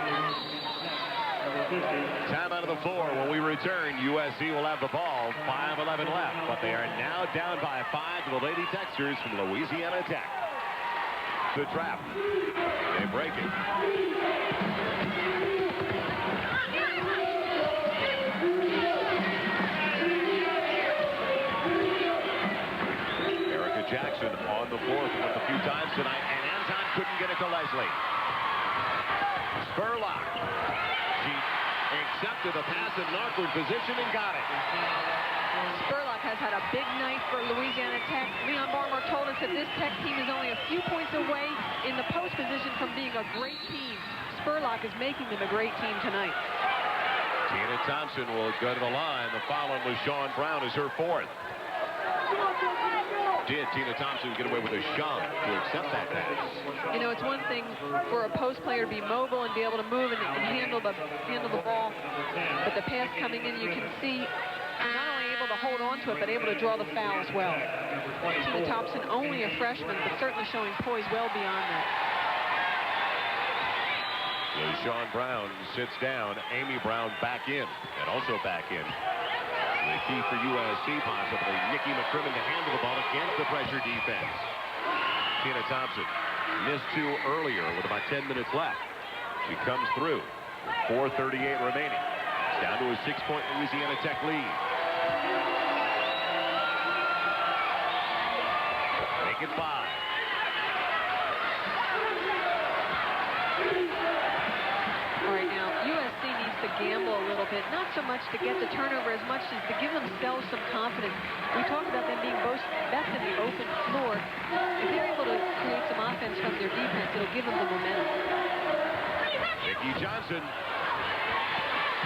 [SPEAKER 1] Time out of the floor. When we return, USC will have the ball. 5:11 left, but they are now down by 5 to the Lady Techsters from Louisiana Tech. The trap. They break it. Jackson on the floor for a few times tonight, and Anton couldn't get it to Leslie. Spurlock. She accepted the pass in an awkward position and got it.
[SPEAKER 2] Spurlock has had a big night for Louisiana Tech. Leon Barmer told us that this Tech team is only a few points away in the post position from being a great team. Spurlock is making them a great team tonight.
[SPEAKER 1] Tina Thompson will go to the line. The foul on LaShawn Brown is her fourth. Did Tina Thompson get away with a shove to accept that pass?
[SPEAKER 2] You know, it's one thing for a post player to be mobile and be able to move and handle the ball, but the pass coming in, you can see not only able to hold on to it, but able to draw the foul as well. Tina Thompson, only a freshman, but certainly showing poise well beyond that.
[SPEAKER 1] LaShawn Brown sits down. Amy Brown back in, and also back in. The key for USC, possibly, Nikki McCrimmon to handle the ball against the pressure defense. Tina Thompson missed two earlier with about 10 minutes left. She comes through. 4:38 remaining. It's down to a 6-point Louisiana Tech lead. Make it 5.
[SPEAKER 2] gamble a little bit, not so much to get the turnover as much as to give themselves some confidence. We talked about them being both best in the open floor. If they're able to create some offense from their defense, it'll give them the momentum.
[SPEAKER 1] Vicki Johnson.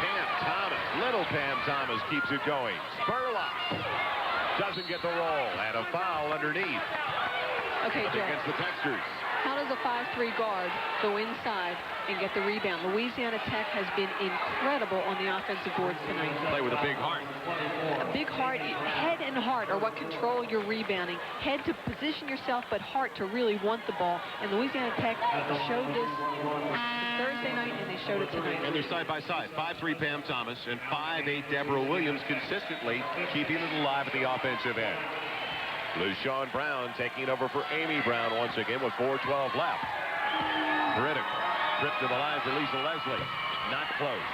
[SPEAKER 1] Pam Thomas. Little Pam Thomas keeps it going. Spurlock doesn't get the roll, and a foul underneath.
[SPEAKER 2] Okay, Joe.
[SPEAKER 1] Against the Texters.
[SPEAKER 2] How does a 5'3" guard go inside and get the rebound? Louisiana Tech has been incredible on the offensive boards tonight.
[SPEAKER 1] Play with a big heart.
[SPEAKER 2] A big heart, head and heart are what control your rebounding. Head to position yourself, but heart to really want the ball. And Louisiana Tech showed this Thursday night, and they showed it tonight.
[SPEAKER 1] And they're side by side. 5'3" Pam Thomas and 5'8" Deborah Williams, consistently keeping it alive at the offensive end. LaShawn Brown taking over for Amy Brown once again with 4:12 left. Critical. Trip to the line for Lisa Leslie. Not close.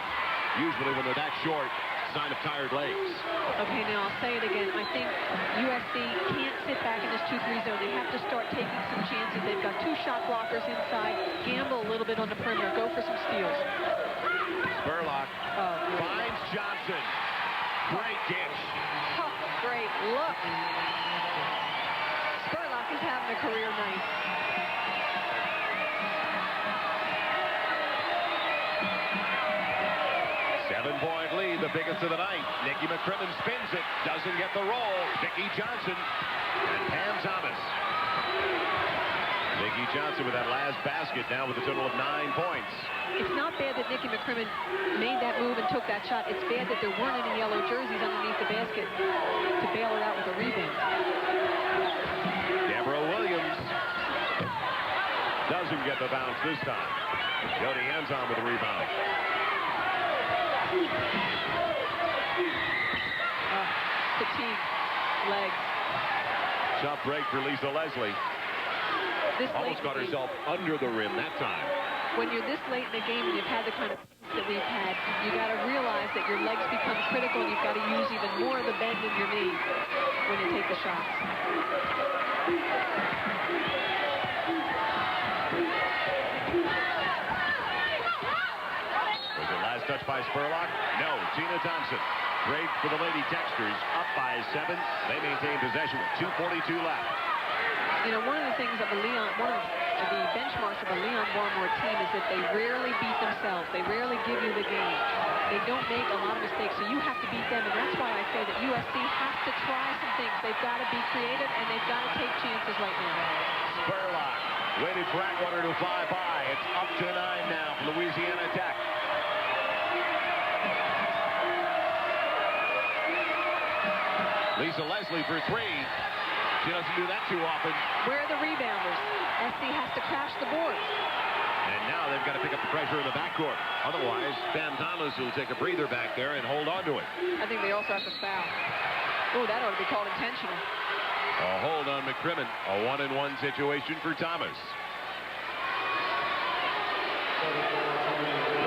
[SPEAKER 1] Usually when they're that short, sign of tired legs.
[SPEAKER 2] Okay, now I'll say it again. I think USC can't sit back in this 2-3 zone. They have to start taking some chances. They've got 2 shot blockers inside. Gamble a little bit on the perimeter. Go for some steals.
[SPEAKER 1] Spurlock finds Johnson. Great dish.
[SPEAKER 2] Oh, great look. Spurlock is having a career night.
[SPEAKER 1] Seven-point lead, the biggest of the night. Nikki McCrimmon spins it, doesn't get the roll. Vicki Johnson and Pam Thomas. Vicki Johnson with that last basket now with a total of 9 points.
[SPEAKER 2] It's not bad that Nikki McCrimmon made that move and took that shot. It's bad that there weren't any yellow jerseys underneath the basket to bail it out with a rebound.
[SPEAKER 1] Deborah Williams doesn't get the bounce this time. Jody Anzon with the rebound.
[SPEAKER 2] Fatigue, legs.
[SPEAKER 1] Tough break for Lisa Leslie.
[SPEAKER 2] This
[SPEAKER 1] Almost got herself under the rim that time.
[SPEAKER 2] When you're this late in the game and you've had the kind of that we've had, you got to realize that your legs become critical and you've got to use even more of the bend in your knee when you take the shots.
[SPEAKER 1] Was it last touch by Spurlock? No. Tina Thompson. Great for the Lady Texters. Up by 7. They maintain possession with 2:42 left.
[SPEAKER 2] You know, one of the things of one of the benchmarks of a Leon Barmore team is that they rarely beat themselves. They rarely give you the game. They don't make a lot of mistakes, so you have to beat them, and that's why I say that USC has to try some things. They've got to be creative, and they've got to take chances right now.
[SPEAKER 1] Spurlock waited for Atwater to fly by. It's up to 9 now for Louisiana Tech. Lisa Leslie for 3. She doesn't do that too often.
[SPEAKER 2] Where are the rebounders? SC has to crash the boards.
[SPEAKER 1] And now they've got to pick up the pressure in the backcourt. Otherwise, Pam Thomas will take a breather back there and hold on to it.
[SPEAKER 2] I think they also have to foul. Oh, that ought to be called intentional.
[SPEAKER 1] A hold on McCrimmon. A 1-and-1 situation for Thomas.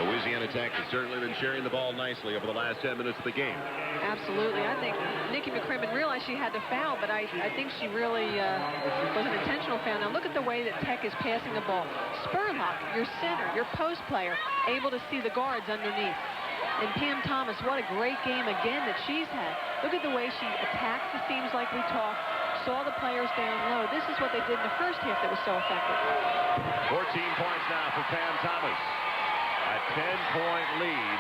[SPEAKER 1] Louisiana Tech has certainly been sharing the ball nicely over the last 10 minutes of the game.
[SPEAKER 2] Absolutely. I think Nikki McCrimmon realized she had to foul, but I think she really was an intentional foul. Now look at the way that Tech is passing the ball. Spurlock, your center, your post player, able to see the guards underneath. And Pam Thomas, what a great game again that she's had. Look at the way she attacks the seams like we talked, saw the players down low. This is what they did in the first half that was so effective.
[SPEAKER 1] 14 points now for Pam Thomas. A 10-point lead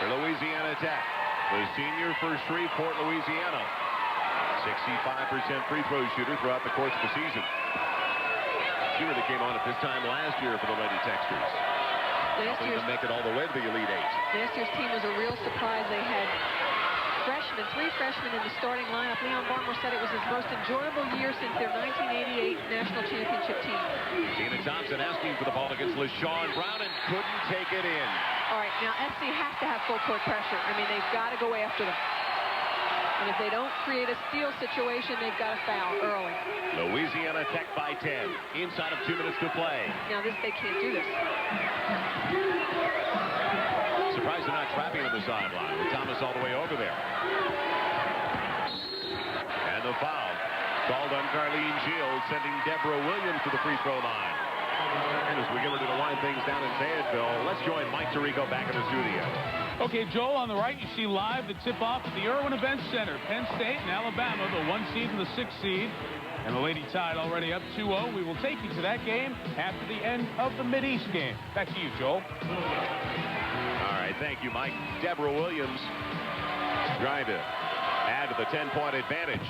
[SPEAKER 1] for Louisiana Tech. The senior for Shreveport, Louisiana. 65% free throw shooter throughout the course of the season. She really came on at this time last year for the Lady Texters. Helping them make it all the way to the Elite Eight.
[SPEAKER 2] Last year's team was a real surprise. They had freshmen, 3 freshmen in the starting lineup. Leon Barmore said it was his most enjoyable year since their 1988 national championship team.
[SPEAKER 1] Tina Thompson asking for the ball against LaShawn Brown and couldn't take it in.
[SPEAKER 2] All right, now SC has to have full court pressure. I mean, they've got to go after them. And if they don't create a steal situation, they've got to foul early.
[SPEAKER 1] Louisiana Tech by 10. Inside of 2 minutes to play.
[SPEAKER 2] Now they can't do this.
[SPEAKER 1] Surprised they're not trapping on the sideline with Thomas all the way over there. And the foul called on Carlene Shields, sending Deborah Williams to the free throw line. And as we get ready to wind things down in Fayetteville, let's join Mike Tirico back in the studio.
[SPEAKER 6] Okay, Joel, on the right, you see live the tip-off at the Irwin Event Center. Penn State and Alabama, the 1 seed and the 6 seed. And the Lady Tide already up 2-0. We will take you to that game after the end of the Mid-East game. Back to you, Joel.
[SPEAKER 1] All right, thank you, Mike. Deborah Williams trying to add to the 10-point advantage.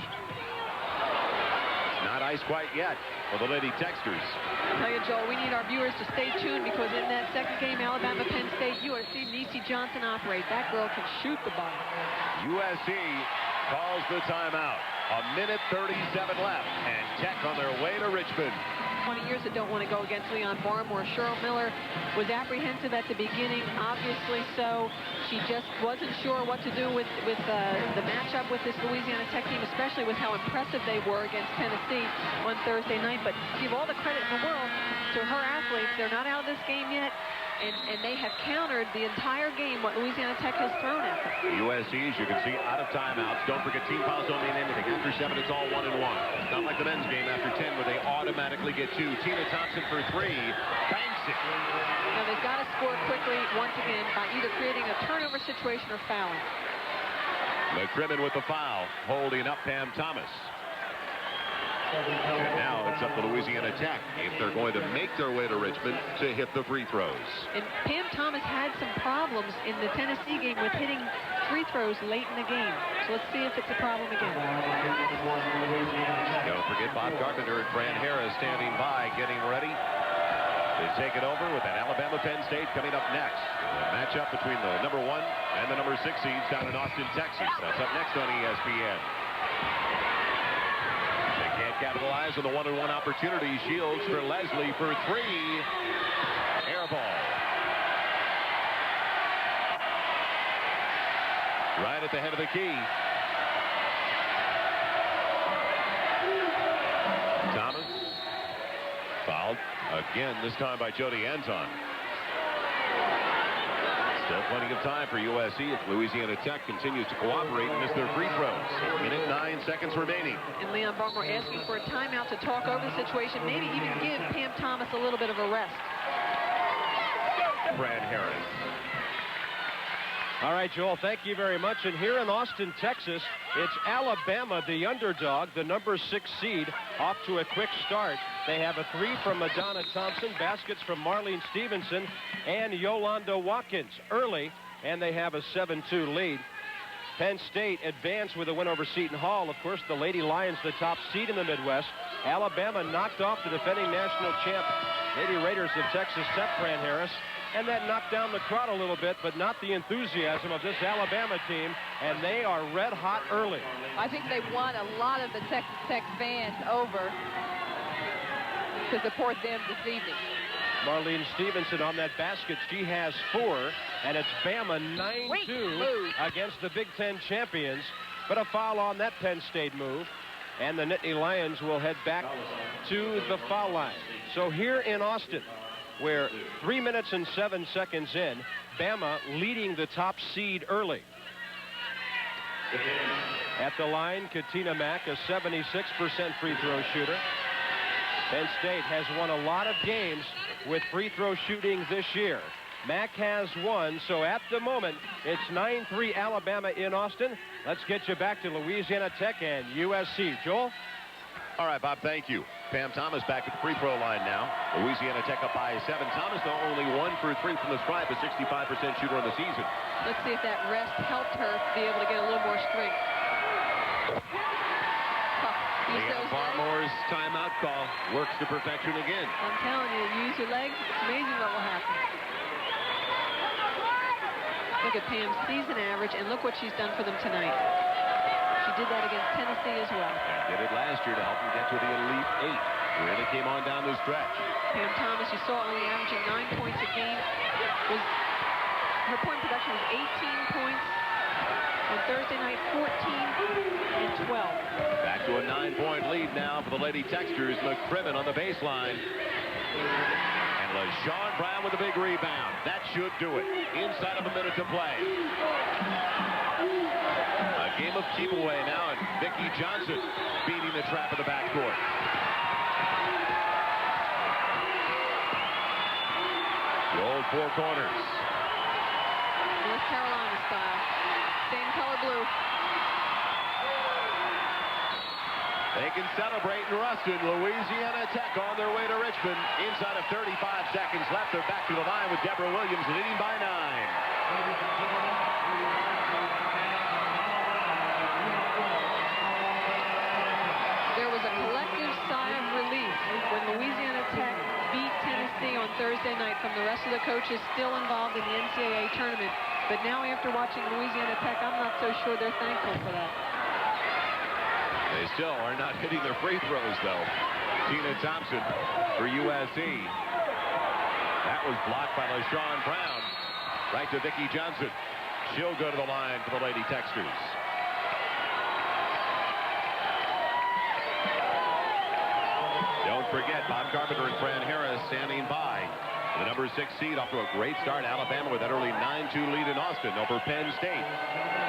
[SPEAKER 1] Not ice quite yet for the Lady Texters.
[SPEAKER 2] I'll tell you, Joel, we need our viewers to stay tuned because in that second game, Alabama-Penn State, USC, Niecy Johnson operate. That girl can shoot the ball.
[SPEAKER 1] USC calls the timeout. A minute 37 left, and Tech on their way to Richmond.
[SPEAKER 2] 20 years that don't want to go against Leon Barmore. Cheryl Miller was apprehensive at the beginning, obviously so. She just wasn't sure what to do with the matchup with this Louisiana Tech team, especially with how impressive they were against Tennessee on Thursday night. But give all the credit in the world to her athletes. They're not out of this game yet, and they have countered the entire game what Louisiana Tech has thrown at them.
[SPEAKER 1] USC, as you can see, out of timeouts. Don't forget, team fouls don't mean anything. After 7, it's all 1-1. It's not like the men's game after 10 where they automatically get 2. Tina Thompson for 3. Banks it.
[SPEAKER 2] Now they've got to score quickly once again by either creating a turnover situation or fouling.
[SPEAKER 1] McCrimmon with the foul, holding up Pam Thomas. And now it's up to Louisiana Tech if they're going to make their way to Richmond to hit the free throws.
[SPEAKER 2] And Pam Thomas had some problems in the Tennessee game with hitting free throws late in the game. So let's see if it's a problem again.
[SPEAKER 1] Don't forget Bob Carpenter and Fran Harris standing by, getting ready to take it over with that Alabama-Penn State coming up next. A matchup between the number 1 and the number 6 seeds down in Austin, Texas. That's up next on ESPN. Can't capitalize on the 1-on-1 opportunity. Shields for Leslie for 3. Air ball. Right at the head of the key. Thomas fouled again, this time by Jody Anton. Still plenty of time for USC if Louisiana Tech continues to cooperate and miss their free throws. 1:09 remaining.
[SPEAKER 2] And Leon Barmore asking for a timeout to talk over the situation, maybe even give Pam Thomas a little bit of a rest.
[SPEAKER 1] Brad Harris.
[SPEAKER 7] All right, Joel, thank you very much. And here in Austin, Texas, it's Alabama, the underdog, the number 6 seed, off to a quick start. They have a 3 from Madonna Thompson, baskets from Marlene Stevenson and Yolanda Watkins early, and they have a 7-2 lead. Penn State advanced with a win over Seton Hall. Of course, the Lady Lions, the top seed in the Midwest. Alabama knocked off the defending national champ Lady Raiders of Texas Tech, Fran Harris. And that knocked down the crowd a little bit, but not the enthusiasm of this Alabama team, and they are red hot early.
[SPEAKER 8] I think they won a lot of the Texas Tech fans over to support them this evening.
[SPEAKER 7] Marlene Stevenson on that basket. She has 4, and it's Bama 9-2 against the Big Ten champions. But a foul on that Penn State move, and the Nittany Lions will head back to the foul line. So here in Austin, where 3 minutes and 7 seconds in, Bama leading the top seed early. At the line, Katina Mack, a 76% free throw shooter. Penn State has won a lot of games with free throw shooting this year. Mack has 1, so at the moment, it's 9-3 Alabama in Austin. Let's get you back to Louisiana Tech and USC. Joel?
[SPEAKER 1] All right, Bob, thank you. Pam Thomas back at the free throw line now. Louisiana Tech up by 7. Thomas, though, only 1 for 3 from the stripe, a 65% shooter on the season.
[SPEAKER 2] Let's see if that rest helped her be able to get a little more strength.
[SPEAKER 1] Leon Barmore's timeout call works to perfection again.
[SPEAKER 2] I'm telling you, use your legs. It's amazing what will happen. Look at Pam's season average, and look what she's done for them tonight. She did that against Tennessee as well.
[SPEAKER 1] And did it last year to help them get to the Elite 8. Really came on down the stretch.
[SPEAKER 2] Pam Thomas, you saw, only averaging 9 points a game. Her point production was 18 points. On Thursday night, 14 and 12.
[SPEAKER 1] Back to a 9-point lead now for the Lady Texters. McCrimmon on the baseline. And LaShawn Brown with a big rebound. That should do it. Inside of a minute to play. A game of keep away now, and Vicki Johnson beating the trap in the backcourt. The old four corners.
[SPEAKER 2] North Carolina style. Same color blue.
[SPEAKER 1] They can celebrate in Ruston. Louisiana Tech on their way to Richmond. Inside of 35 seconds left. They're back to the line with Deborah Williams leading by 9.
[SPEAKER 2] There was a collective sigh of relief when Louisiana Tech beat Tennessee on Thursday night from the rest of the coaches still involved in the NCAA tournament. But now after watching Louisiana Tech, I'm not so sure they're thankful for that.
[SPEAKER 1] They still are not hitting their free throws, though. Tina Thompson for USC. That was blocked by LaShawn Brown. Right to Vicki Johnson. She'll go to the line for the Lady Techsters. Don't forget, Bob Carpenter and Fran Harris standing by. The number 6 seed off to a great start. Alabama with that early 9-2 lead in Austin over Penn State.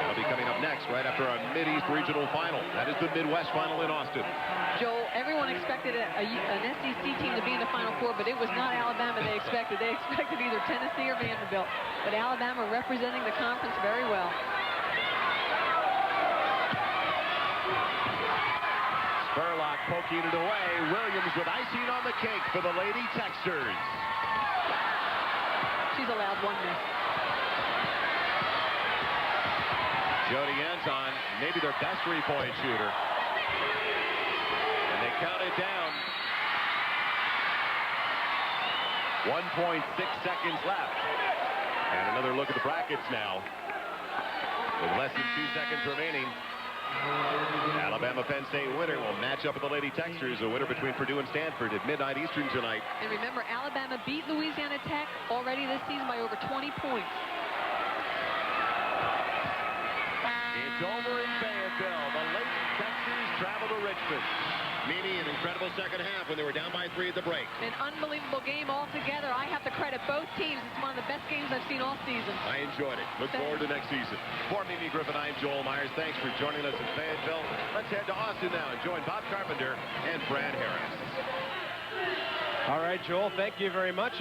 [SPEAKER 1] It'll be coming up next right after our Mid-East Regional Final. That is the Midwest Final in Austin.
[SPEAKER 2] Joel, everyone expected an SEC team to be in the Final Four, but it was not Alabama they expected. They expected either Tennessee or Vanderbilt. But Alabama representing the conference very well.
[SPEAKER 1] Spurlock poking it away. Williams with icing on the cake for the Lady Techsters.
[SPEAKER 2] She's allowed one miss.
[SPEAKER 1] Jody Anton, maybe their best three-point shooter. And they count it down. 1.6 seconds left. And another look at the brackets now. With less than 2 seconds remaining. Alabama Penn State winner will match up with the Lady Techsters, a winner between Purdue and Stanford at midnight Eastern tonight.
[SPEAKER 2] And remember, Alabama beat Louisiana Tech already this season by over 20 points.
[SPEAKER 1] It's over in Fayetteville. The Lady Techsters travel to Richmond. Mimi, an incredible second half when they were down by 3 at the break.
[SPEAKER 2] An unbelievable game altogether. I have to credit both teams. It's one of the best games I've seen all season.
[SPEAKER 1] I enjoyed it. Look forward to next season. For Mimi Griffin, I'm Joel Myers. Thanks for joining us in Fayetteville. Let's head to Austin now and join Bob Carpenter and Fran Harris.
[SPEAKER 7] All right, Joel, thank you very much.